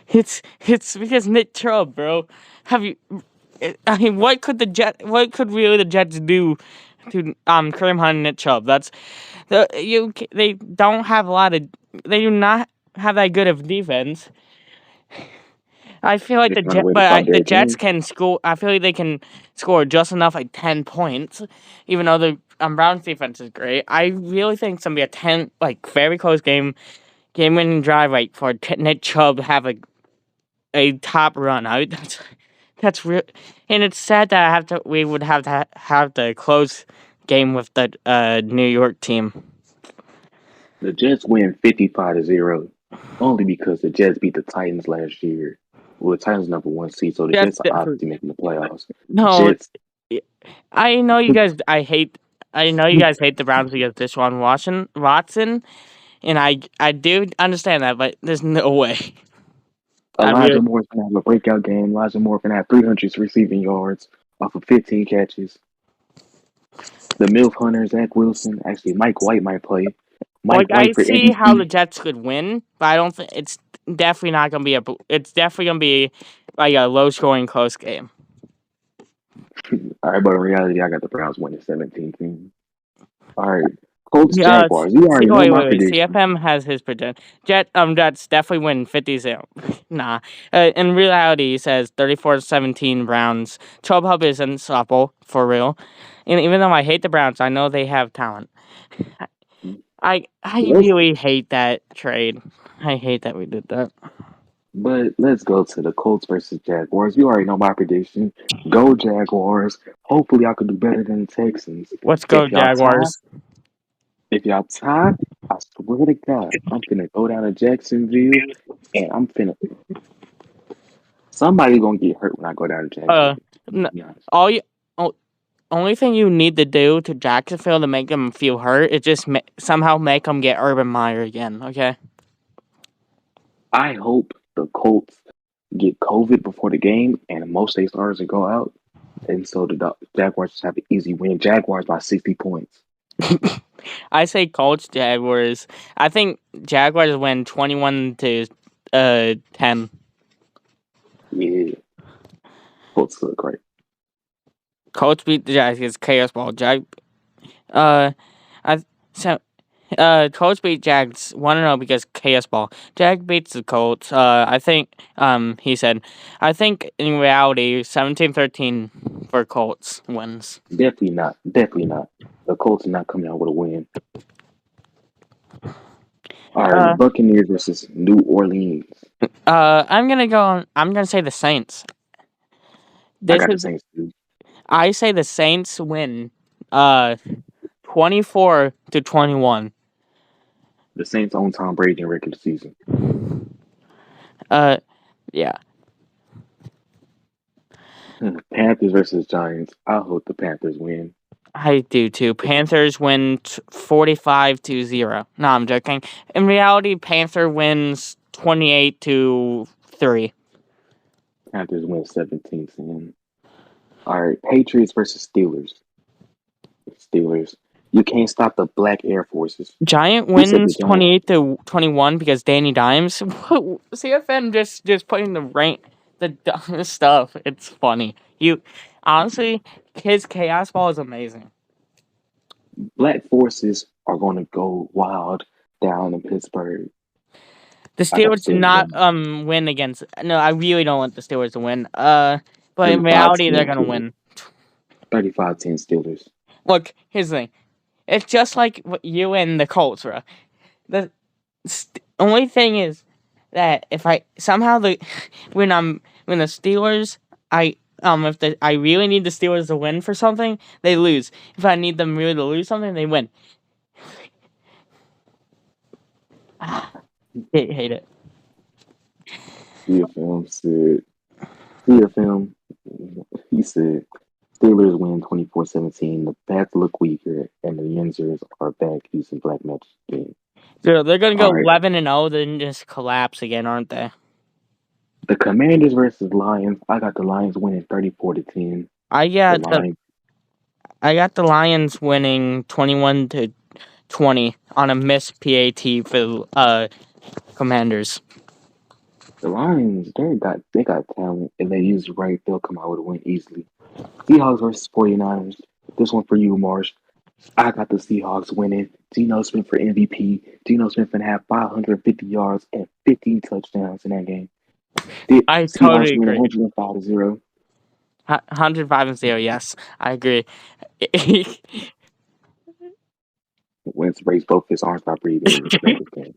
it's because Nick Chubb, bro. I mean, what could really the Jets do to Kareem Hunt and Nick Chubb? They don't have they do not have that good of defense. I feel like the Jets can score. I feel like they can score just enough, like 10 points, even though the Browns defense is great. I really think it's gonna be a 10, very close game-winning drive, for Nick Chubb to have a top run. That's real, and it's sad that we would have to have the close game with the New York team. The Jets win 55-0, only because the Jets beat the Titans last year. Well, the Titans number 1 seed, so the Jets Jets are definitely. obviously making the playoffs. No, Jets, I know you guys. I know you guys hate the Browns because Deshaun Watson, and I do understand that, but there's no way. I Elijah really. Moore's gonna have a breakout game. Elijah Moore gonna have 300 receiving yards off of 15 catches. The MILF Hunter, Zach Wilson, actually Mike White might play. Mike Like, I White for see how the MVP. Jets could win, but I don't think it's definitely not gonna be It's definitely gonna be like a low scoring close game. All right, but in reality, I got the Browns winning 17-10. All right, Colts Yeah. Jaguars. You already know my Wait. prediction. CFM has his prediction. Jets definitely win 50-0. Nah. In reality, he says 34-17 Browns. Chubb is unstoppable for real. And even though I hate the Browns, I know they have talent. I Let's really hate that trade. I hate that we did that. let's go to the Colts versus Jaguars. You already know my prediction. Go Jaguars. Hopefully, I can do better than the Texans. Let's go If y'all tie, Jaguars. if y'all tie, I swear to God, I'm finna go down to Jacksonville, and I'm finna. Somebody gonna get hurt when I go down to Uh, Jacksonville. To n- be honest. all you. Only thing you need to do to Jacksonville to make them feel hurt is just somehow make them get Urban Meyer again, okay? I hope the Colts get COVID before the game, and most of their starters will go out, and so the Jaguars just have an easy win. Jaguars by 60 points. I say Colts Jaguars. I think Jaguars win 21-10. Yeah, Colts look great. Colts beat the Jags against Chaos Ball. I so Colts beat Jags 1-0 because Chaos Ball. Jag beats the Colts. I think he said. I think in reality 17-13 for Colts wins. Definitely not. Definitely not. The Colts are not coming out with a win. All right, Uh Buccaneers versus New Orleans. I'm gonna say the Saints. I This got the is Saints too. I say the Saints win 24-21. The Saints own Tom Brady in regular season. Uh yeah. Panthers versus Giants. I hope the Panthers win. I do too. Panthers win 45-0. No, I'm joking. In reality, Panther wins 28-3. Panthers win 17-10. All right, Patriots versus Steelers. Steelers. You can't stop the Black Air Forces. Giant We said the wins Giants. 28-21 because Danny Dimes. CFN just putting the dumbest stuff. It's funny. You honestly, his chaos ball is amazing. Black Forces are going to go wild down in Pittsburgh. The I got the Steelers did Steelers not winning. win against. No, I really don't want the Steelers to win. But in 35 reality, they're 10 gonna win. 35-10 Steelers. Look, here's the thing. It's just like you and the Colts, bro. The only thing is that if I somehow when the Steelers I really need the Steelers to win for something, they lose. If I need them really to lose something, they win. Hate it. CFM said, CFM, he said, Steelers win 24-17. The Pats look weaker, and the Yinzers are back using black magic game. They're gonna go All right. 11-0, then just collapse again, aren't they? The Commanders versus Lions. I got the Lions winning 34-10. I The got Lions. the Lions winning 21-20 on a missed PAT for Commanders. The Lions, they got talent, and they use it right. They'll come out with a win easily. Seahawks versus 49ers. This one for you, Marsh. I got the Seahawks winning. Geno Smith for MVP. Geno Smith gonna have 550 yards and 15 touchdowns in that game. The I Seahawks totally win agree. 105-0. 105-0. Yes, I agree. Wentz raised both his arms by breathing in the Panthers game.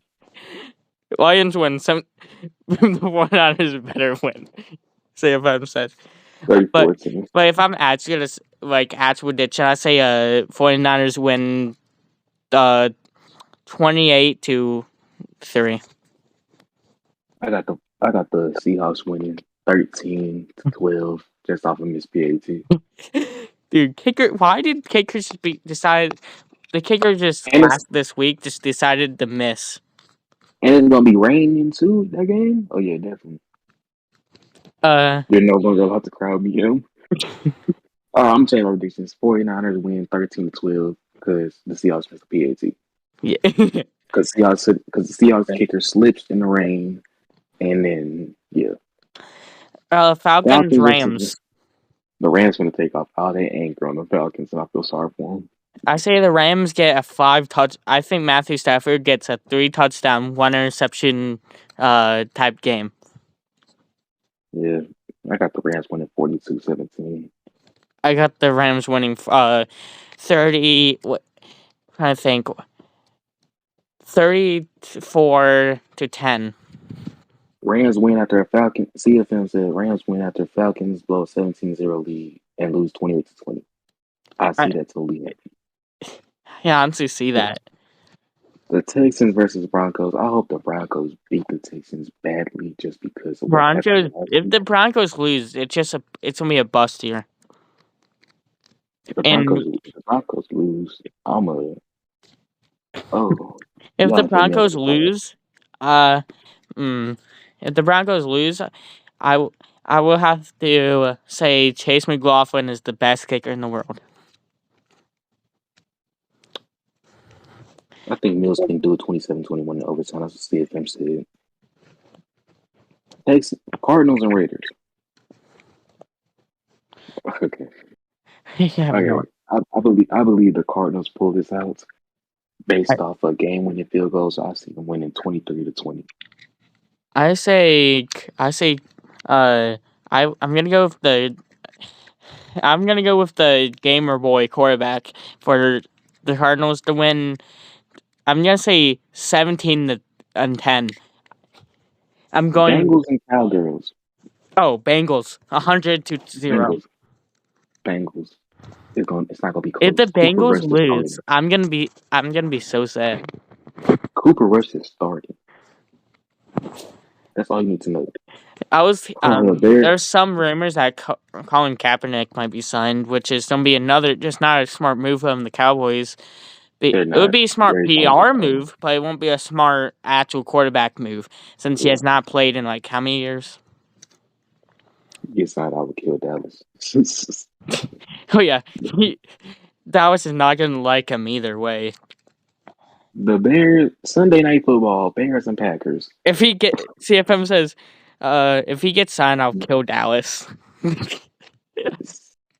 Lions win. The 49ers better win. Say if I'm said. But 34-10. if I'm actually gonna actual prediction, I say 49ers win 28-3. I got the Seahawks winning 13-12, just off of Miss PAT. Dude, kicker. Why did kickers decide? The kicker just And it's this week just decided to miss. and it's gonna be raining too, that game? Oh yeah, definitely. You're no longer allowed to crowd me him. I'm saying our predictions. 49ers win 13-12 because the Seahawks missed the PAT. Yeah. Because the Seahawks kicker slips in the rain, and then Falcons, Falcons Rams. the Rams gonna take off all their anger on the Falcons, and I feel sorry for them. I say the Rams get a 5-touch. I think Matthew Stafford gets a 3-touchdown, 1 interception type game. Yeah, I got the Rams winning 42-17. I got the Rams winning 30. What? I think 34-10. Rams win after a Falcon. CFM said Rams win after Falcons blow a 17-0 lead and lose 28-20. I see that to lead. Yeah, I honestly see that. The Texans versus Broncos. I hope the Broncos beat the Texans badly just because of what Broncos. happened last If week. the Broncos lose, it's gonna be a bust year. If the Broncos lose, I'm a If the y'all put me on Broncos the lose, if the Broncos lose, I will have to say Chase McLaughlin is the best kicker in the world. I think Mills can do it 27-21 in overtime. That's what CFM said. Takes Cardinals and Raiders. Okay. Yeah, Okay. I believe the Cardinals pull this out based off a game winning field goals. I see them winning 23-20. I'm gonna go with the gamer boy quarterback for the Cardinals to win. I'm gonna say 17-10. I'm going. Bengals and Cowgirls. Oh, Bengals 100-0. Bengals. It's not gonna be If close. the Cooper Bengals Rush is lose, starting. I'm gonna be so sad. Cooper Rush is starting. That's all you need to know. There's some rumors that Colin Kaepernick might be signed, which is gonna be just not a smart move from the Cowboys. It would be a smart PR move, but it won't be a smart actual quarterback move since he has not played in like how many years? Get signed, I would kill Dallas. Oh yeah, Dallas is not gonna like him either way. The Bears Sunday Night Football, Bears and Packers. If he CFM says, if he gets signed, I'll kill Dallas.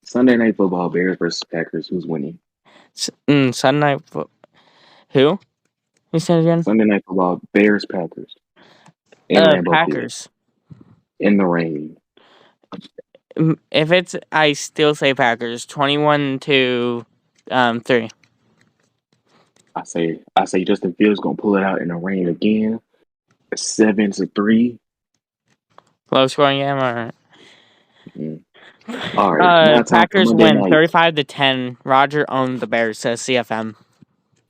Sunday Night Football, Bears versus Packers. Who's winning? Sunday Night Who? Who said it again? Sunday Night Football, Bears, Packers. In Lambeau Packers. Field. In the rain. If it's, I still say Packers. 21-3. I say Justin Fields gonna pull it out in the rain again. 7-3. Low scoring game or all right. Packers win 35-10. Roger owned the Bears, says CFM.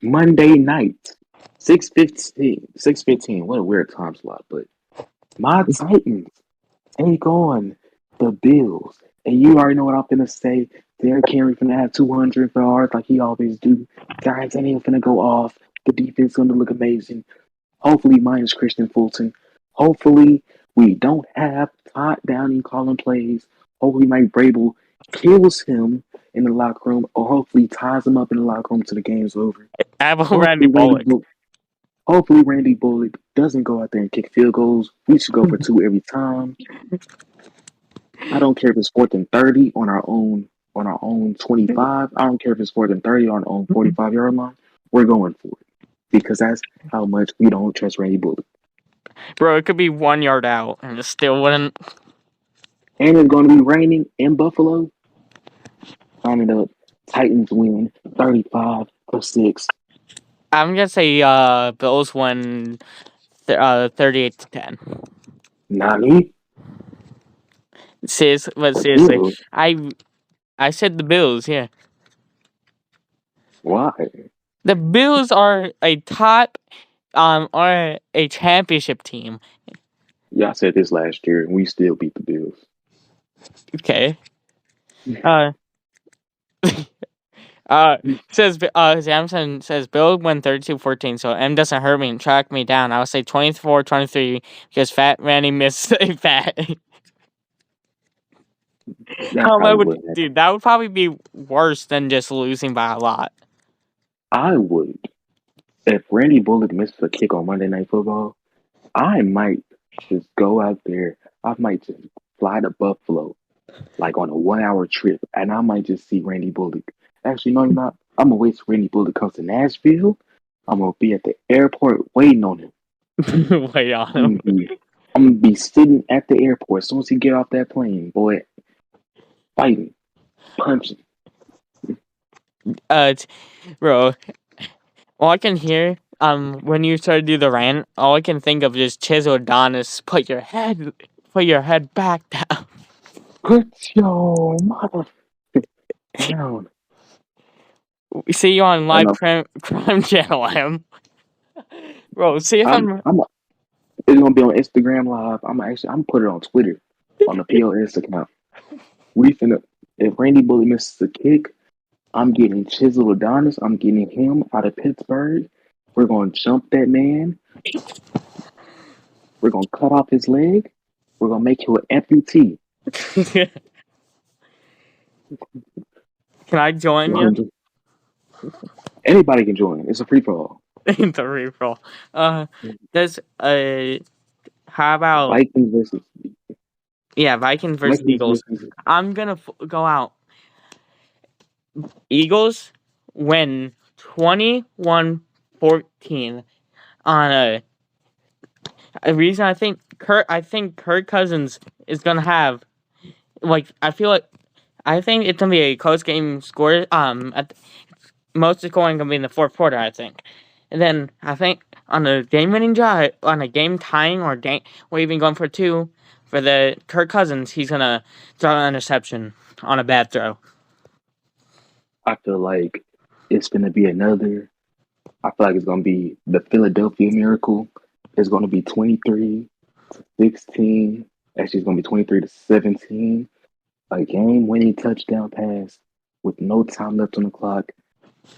Monday night. 6:15. What a weird time slot, but my Titans take on the Bills. And you already know what I'm gonna say. Derrick Henry finna have 200 yards like he always do. Giants ain't even finna go off. The defense gonna look amazing. Hopefully minus Christian Fulton. Hopefully we don't have Todd Downing calling plays. Hopefully Mike Vrabel kills him in the locker room, or hopefully ties him up in the locker room till the game's over. Randy Bullock. Hopefully Randy Bullock doesn't go out there and kick field goals. We should go for 2 every time. I don't care if it's 4th and 30 on our own 25. I don't care if it's 4th and 30 on our own 45-yard line. We're going for it because that's how much we don't trust Randy Bullock. Bro, it could be 1 yard out and it still wouldn't. And it's going to be raining in Buffalo. Sign it up. Titans win 35-6. I'm gonna say Bills win 38-10. Nani? Seriously, I said the Bills. Yeah. Why? The Bills are a top, are a championship team. Y'all said this last year, and we still beat the Bills. Okay. Says Samson says Bill went 32-14, so M doesn't hurt me and track me down. I would say 24-23 because Fat Randy missed a fat. That probably would happen. Dude, that would probably be worse than just losing by a lot. I would. If Randy Bullock misses a kick on Monday Night Football, I might just go out there. I might just fly to Buffalo, like on a 1 hour trip, and I might just see Randy Bullock. Actually, no, you're not. I'm gonna wait till Randy Bullock comes to Nashville. I'm gonna be at the airport waiting on him. Wait on him. I'm gonna be sitting at the airport as soon as he get off that plane, boy, fighting, punching. Bro, all I can hear when you start to do the rant, all I can think of is Chisel Adonis. Put your head back down. Put your mother down. We see you on live crime channel, M. Bro, see if it's gonna be on Instagram Live. I'm put it on Twitter on the POS account. If Randy Bullock misses a kick, I'm getting Chisel Adonis. I'm getting him out of Pittsburgh. We're gonna jump that man. We're gonna cut off his leg. We're gonna make you an amputee. Can I join you? Anybody can join. It's a free for all. It's a free for all. There's how about Vikings versus Vikings versus Eagles. I'm gonna go out. Eagles win 21-14 on a reason. I think Kirk Cousins is gonna have I think it's gonna be a close game score. Most is going to be in the fourth quarter, I think, and then I think on a game-winning drive, on a game tying or even going for two for the Kirk Cousins, he's gonna throw an interception on a bad throw. I feel like it's gonna be another. I feel like it's gonna be the Philadelphia Miracle. It's gonna be 23-16. Actually, it's gonna be 23-17. A game-winning touchdown pass with no time left on the clock.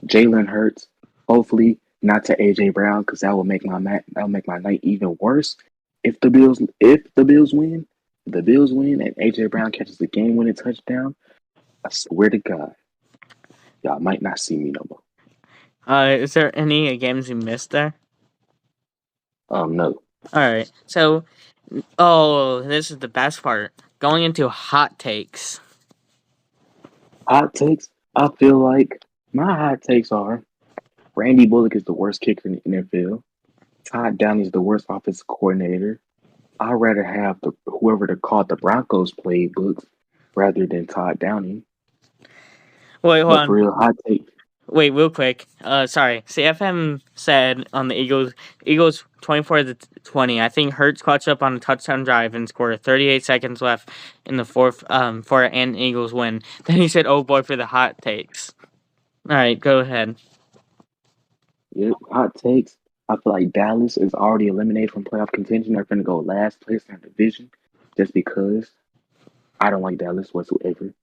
Jalen Hurts, hopefully not to AJ Brown, because that will make my night even worse. If the Bills win, and AJ Brown catches the game-winning touchdown, I swear to God, y'all might not see me no more. Is there any games you missed there? No. All right. So, this is the best part. Going into hot takes. Hot takes. I feel like my hot takes are Randy Bullock is the worst kicker in the NFL. Todd Downing is the worst offensive coordinator. I'd rather have whoever to call the Broncos playbooks rather than Todd Downing. Wait, hold on. For real hot take. Wait, real quick. Sorry. CFM said on the Eagles 24-20. I think Hurts clutched up on a touchdown drive and scored 38 seconds left in the fourth for an Eagles win. Then he said, "Oh boy," for the hot takes. All right, go ahead. Yep, hot takes. I feel like Dallas is already eliminated from playoff contention. They're going to go last place in the division just because I don't like Dallas whatsoever.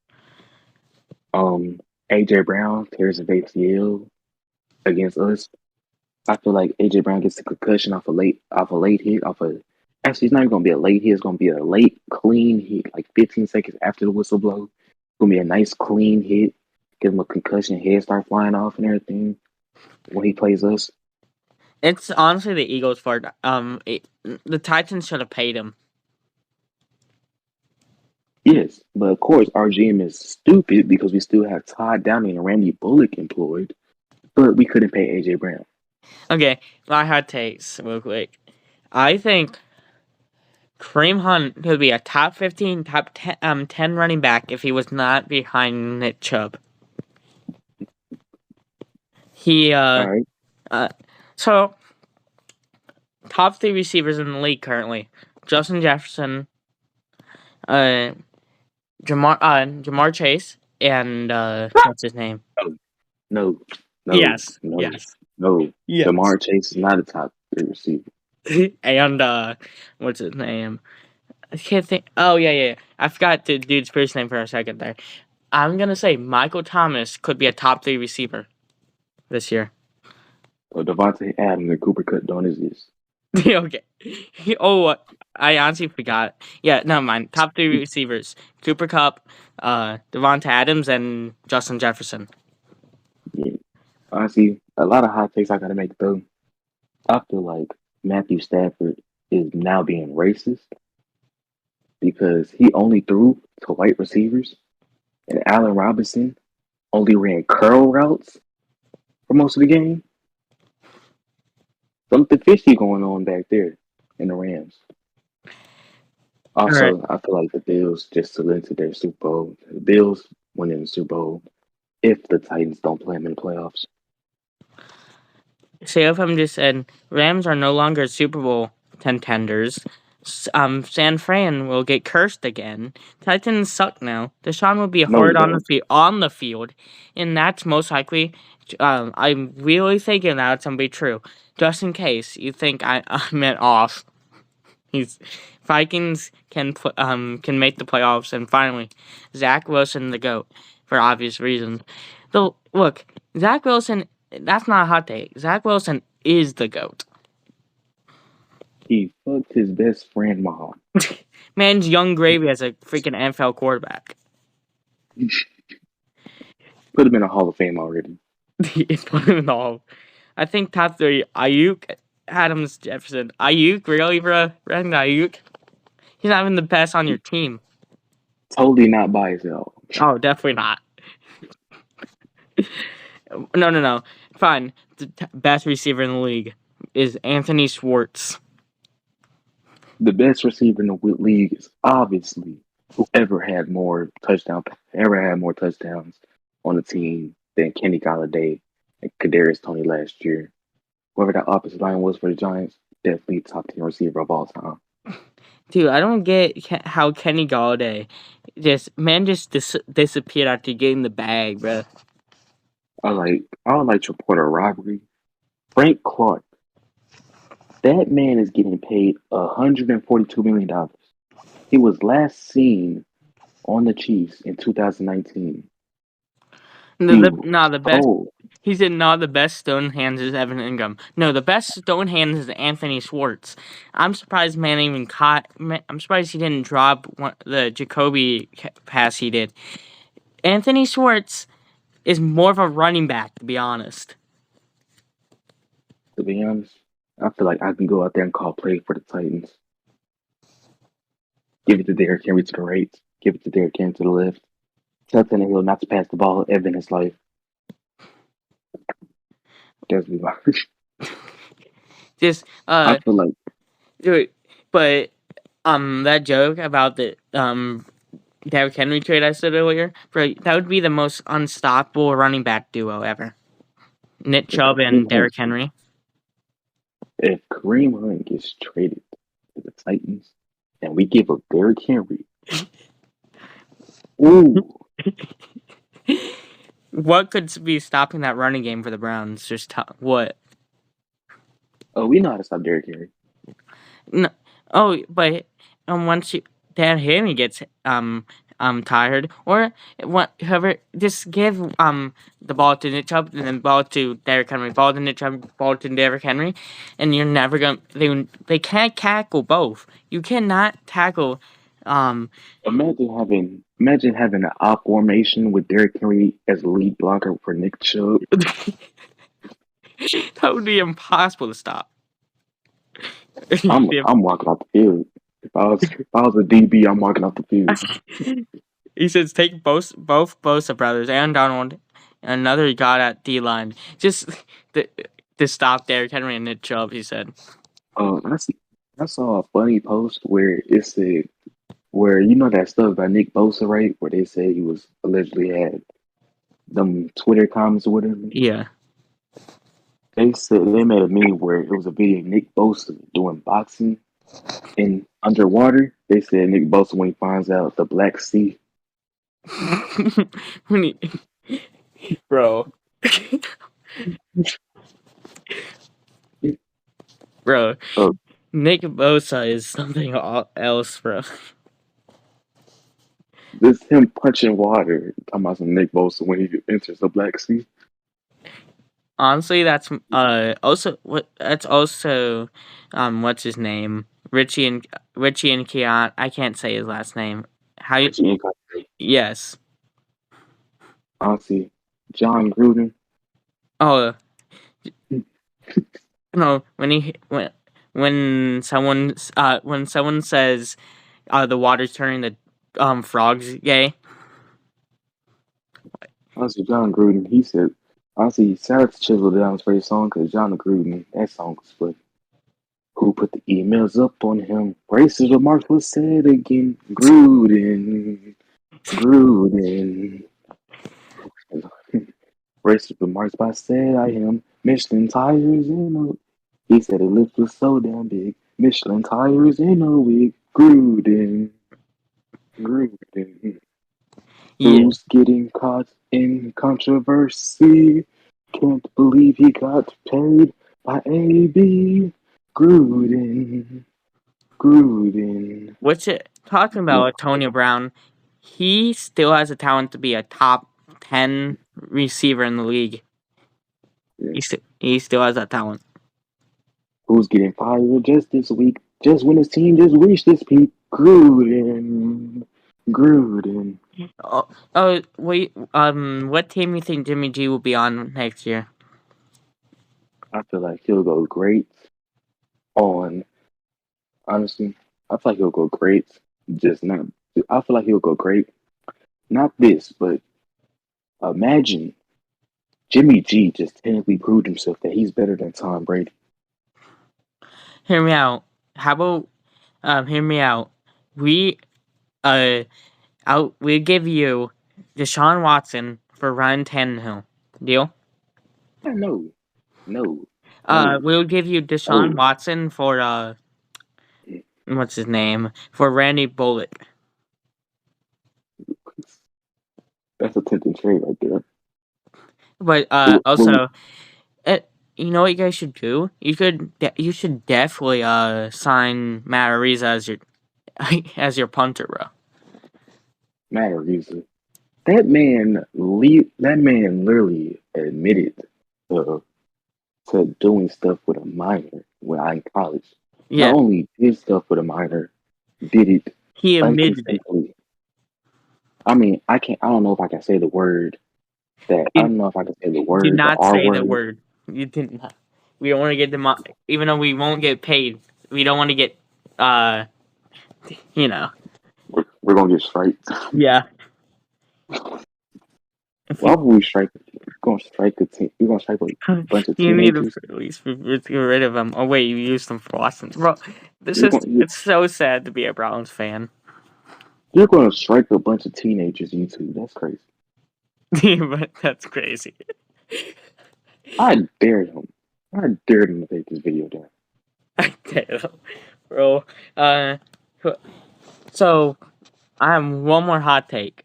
AJ Brown tears his ACL against us. I feel like AJ Brown gets a concussion off a late hit. Actually, it's not even gonna be a late hit. It's gonna be a late clean hit, like 15 seconds after the whistle blows. It's gonna be a nice clean hit. Give him a concussion, head start flying off and everything when he plays us. It's honestly the Eagles' fault. The Titans should have paid him. Yes, but of course our GM is stupid because we still have Todd Downing and Randy Bullock employed, but we couldn't pay AJ Brown. Okay, my hot takes real quick. I think Kareem Hunt could be a top 15, top 10 running back if he was not behind Nick Chubb. All right. So top 3 receivers in the league currently: Justin Jefferson, Jamar Chase, and what's his name? No. Yes. Jamar Chase is not a top 3 receiver. and what's his name? I can't think. Oh yeah. I forgot the dude's first name for a second there. I'm gonna say Michael Thomas could be a top 3 receiver this year. So Devontae Adams and Cooper Kupp don't exist. Okay. Oh, I honestly forgot. Yeah, never mind. Top 3 receivers: Cooper Kupp, Devonta Adams, and Justin Jefferson. Yeah. Honestly, a lot of hot takes I gotta make though. I feel like Matthew Stafford is now being racist because he only threw to white receivers, and Allen Robinson only ran curl routes for most of the game. Something fishy going on back there in the Rams. All right. Also, I feel like the Bills just cemented their Super Bowl. The Bills winning the Super Bowl if the Titans don't play them in the playoffs. CFM just said Rams are no longer Super Bowl contenders. San Fran will get cursed again. Titans suck now. Deshaun will be No, they hard don't. on the field, and that's most likely. I'm really thinking that's gonna be true. Just in case you think I meant off. He's Vikings can make the playoffs, and finally, Zach Wilson the GOAT for obvious reasons. Though look, Zach Wilson, that's not a hot take. Zach Wilson is the GOAT. He fucked his best friend mom. Man's young gravy as a freaking NFL quarterback. Put him in a Hall of Fame already. It's put him in all. I think top 3: Ayuk, Adams, Jefferson. Ayuk, really, bro? Brandon Ayuk. He's not even the best on your team. Totally not biased at all. Oh, definitely not. No. Fine. The best receiver in the league is Anthony Schwartz. The best receiver in the league is obviously whoever had more touchdowns on the team than Kenny Galladay and Kadarius Toney last year. Whoever that offensive line was for the Giants, definitely top 10 receiver of all time. Dude, I don't get how Kenny Galladay just disappeared after getting the bag, bro. I would like to report a robbery. Frank Clark. That man is getting paid $142 million. He was last seen on the Chiefs in 2019. He was The best. told. He said, "No, the best stone hands is Evan Ingram. No, the best stone hands is Anthony Schwartz." I'm surprised man even caught. I'm surprised he didn't drop the Jacoby pass he did. Anthony Schwartz is more of a running back, to be honest. To be honest, I feel like I can go out there and call play for the Titans. Give it to Derrick Henry to the right. Give it to Derrick Henry to the left. Tell Tannehill not to pass the ball ever in his life. That's me. Just I feel like dude, but that joke about the Derrick Henry trade I said earlier, bro, that would be the most unstoppable running back duo ever. Nick Chubb and Derrick Henry. if Kareem Hunt gets traded to the Titans and we give up Derrick Henry, ooh, What could be stopping that running game for the Browns? Just what? oh, we know how to stop Derrick Henry. No. Oh, but once Derrick Henry gets tired, or whoever, just give the ball to Nick Chubb and then ball to Derrick Henry, ball to Nick Chubb, ball to Derrick Henry, and you're never gonna. They can't tackle both. You cannot tackle. Imagine having an op formation with Derrick Henry as lead blocker for Nick Chubb. That would be impossible to stop. I'm walking off the field. If I was a DB, I'm walking off the field. He says take both Bosa brothers and Donald, another god at D line, just to stop Derrick Henry and Nick Chubb. He said. I saw a funny post where it said, where you know that stuff by Nick Bosa, right? Where they say he was allegedly had them Twitter comments or whatever. Yeah. They said they made a meme where it was a video of Nick Bosa doing boxing in underwater. They said Nick Bosa when he finds out the Black Sea. Bro. Bro. Oh, Nick Bosa is something else, bro. This him punching water. Talking about some Nick Bosa when he enters the Black Sea. Honestly, that's also what's his name? Richie and Keon. I can't say his last name. How you? Richie Incognito. Yes. Honestly, John Gruden. Oh no! When someone says the water's turning the frogs gay. Honestly, John Gruden. He said, honestly, shout out to Chisel Down's first song because John Gruden, that song was funny. Who put the emails up on him? Racist remarks was said again. Gruden. Gruden. Racist remarks by said I am. Michelin tires in a. He said the lift was so damn big. Michelin tires in a wig. Gruden. Gruden. Yeah. Who's getting caught in controversy? Can't believe he got paid by AB. Gruden. Gruden. Talking about Antonio Brown, he still has a talent to be a top 10 receiver in the league. Yeah. He still has that talent. Who's getting fired just this week? Just when his team just reached this peak. Gruden. Gruden. Wait. What team you think Jimmy G will be on next year? I feel like he'll go great on. Honestly, I feel like he'll go great. Just not. I feel like he'll go great. Not this, but imagine Jimmy G just technically proved himself that he's better than Tom Brady. Hear me out. How about hear me out. We we give you Deshaun Watson for Ryan Tannehill. Deal? No, no, no, We'll give you Deshaun no. Watson for what's his name? For Randy Bullock. That's a tempting trade right there. But Well, also, you know what you guys should do? You should definitely sign Matt Ariza as your as your punter, bro. matter reason. That man literally admitted to, to doing stuff with a minor when I in college. Not Yeah, only did stuff with a minor, did it he admitted it. unconsistently. I mean, I don't know if I can say the word I You don't know if I can say the did word, the not R say the word. word. You didn't. We don't want to get even though we won't get paid. We don't want to get uh, you know. We're gonna get striked. Yeah. If Why we, would we strike? We're gonna strike a team. We're gonna strike a bunch of you need to teenagers. at least get rid of them. Oh wait, you used them for Boston, bro. You're gonna It's so sad to be a Browns fan. you're gonna strike a bunch of teenagers. You two. That's crazy. But that's crazy. I dare him. I dare him to take this video down. Damn, bro. Uh, so I have one more hot take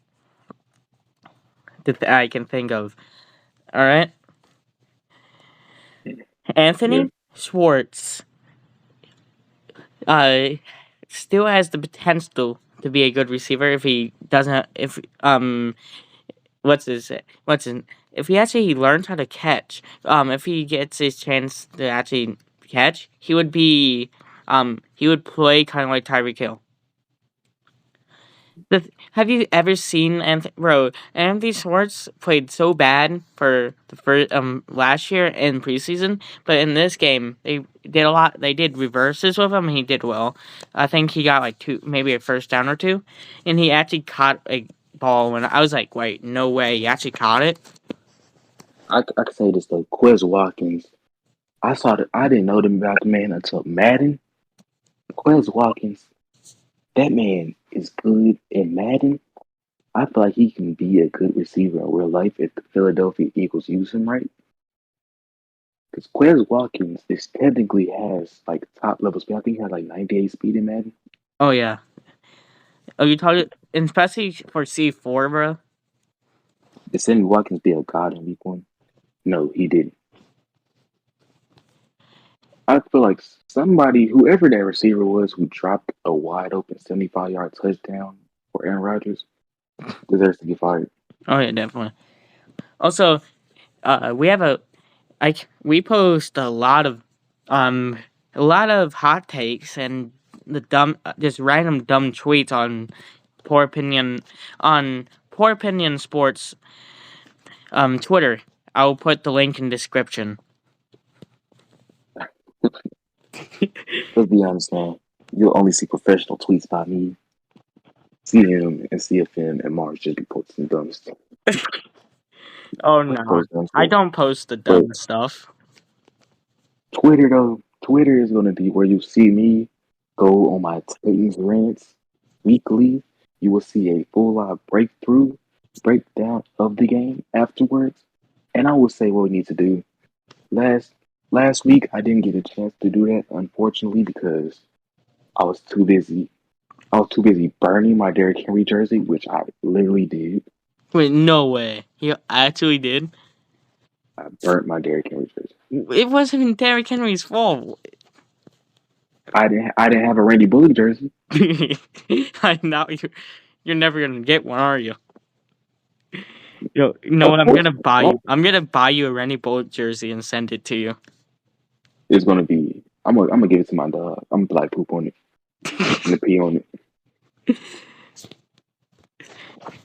that I can think of. All right, Yeah. Anthony Schwartz, uh, still has the potential to be a good receiver if he doesn't. If what's his what's his if he actually learns how to catch. If he gets his chance to actually catch, he would play kind of like Tyreek Hill. Have you ever seen Anthony Schwartz played so bad for the first last year in preseason, but in this game they did reverses with him and he did well. I think he got like maybe a first down or two, and he actually caught a ball and I was like, wait, no way, he actually caught it. I can say this though. Quez Watkins. I didn't know them about the man until Madden. Quez Watkins. That man is good in Madden. I feel like he can be a good receiver in real life if the Philadelphia Eagles use him right. Because Quez Watkins is technically has like top level speed. I think he has like 98 speed in Madden. Oh yeah. Oh, you talking especially for C4, bro? Did Sammy Watkins be a god in week one? No, he didn't. I feel like somebody, whoever that receiver was, who dropped a wide open 75-yard touchdown for Aaron Rodgers, deserves to get fired. Oh yeah, definitely. Also, we have we post um a lot of hot takes and just random dumb tweets on poor opinion sports Twitter. I'll put the link in description. Let's be honest, man. You'll only see professional tweets by me. CM and CFM and Mars just be posting dumb stuff. Oh Let's no, post dumb I stuff. don't post the But dumb stuff. Twitter, though, Twitter is going to be where you see me go on my Titans rants weekly. You will see a full live breakdown of the game afterwards. And I will say what we need to do. Last week, I didn't get a chance to do that, unfortunately, because I was too busy. I was too busy burning my Derrick Henry jersey, which I literally did. Wait, no way. You actually did? I burnt my Derrick Henry jersey. It wasn't even Derrick Henry's fault. I didn't have a Randy Bullock jersey. I know you're never gonna get one, are you? You know Of what? I'm course, gonna buy well, you. I'm gonna buy you a Randy Bullock jersey and send it to you. it's gonna be. I'm gonna give it to my dog. I'm gonna like poop on it and pee on it.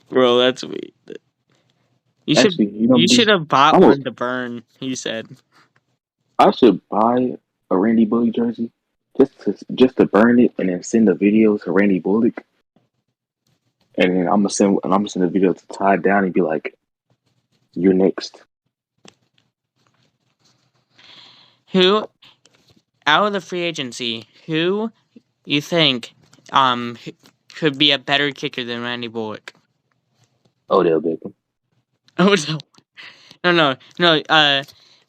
Bro, that's weird. Actually, you know, You should have bought I'm a, one to burn. He said. I should buy a Randy Bullock jersey just to burn it and then send a video to Randy Bullock, and then I'm gonna send a video to Ty Down and be like, "You're next." Who out of the free agency? Who you think could be a better kicker than Randy Bullock? Odell Beckham. Oh no.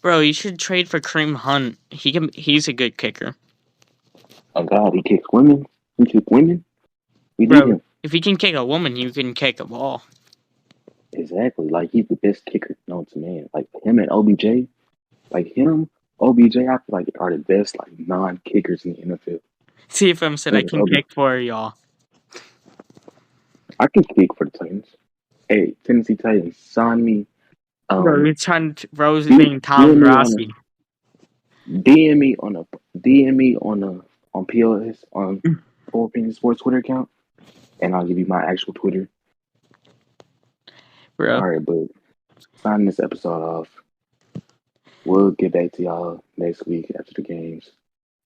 Bro, you should trade for Kareem Hunt. He's a good kicker. Oh God, he kicks women. He kicks women. We need Bro, him. if he can kick a woman, you can kick a ball. Exactly. Like he's the best kicker known to man. Like him and OBJ. Like him, OBJ, I feel like are the best like non-kickers in the NFL. CFM said I Like, can kick for y'all. I can kick for the Titans. Hey, Tennessee Titans, sign me. Bro, you're trying to Bro's D- being Tom DM me on Grassi. a DM me on a DM me on POS on Full Opinion Sports Twitter account, and I'll give you my actual Twitter. Bro. All right, but signing this episode off. We'll get back to y'all next week after the games.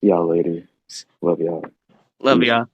See y'all later. Love y'all. Love Peace. y'all.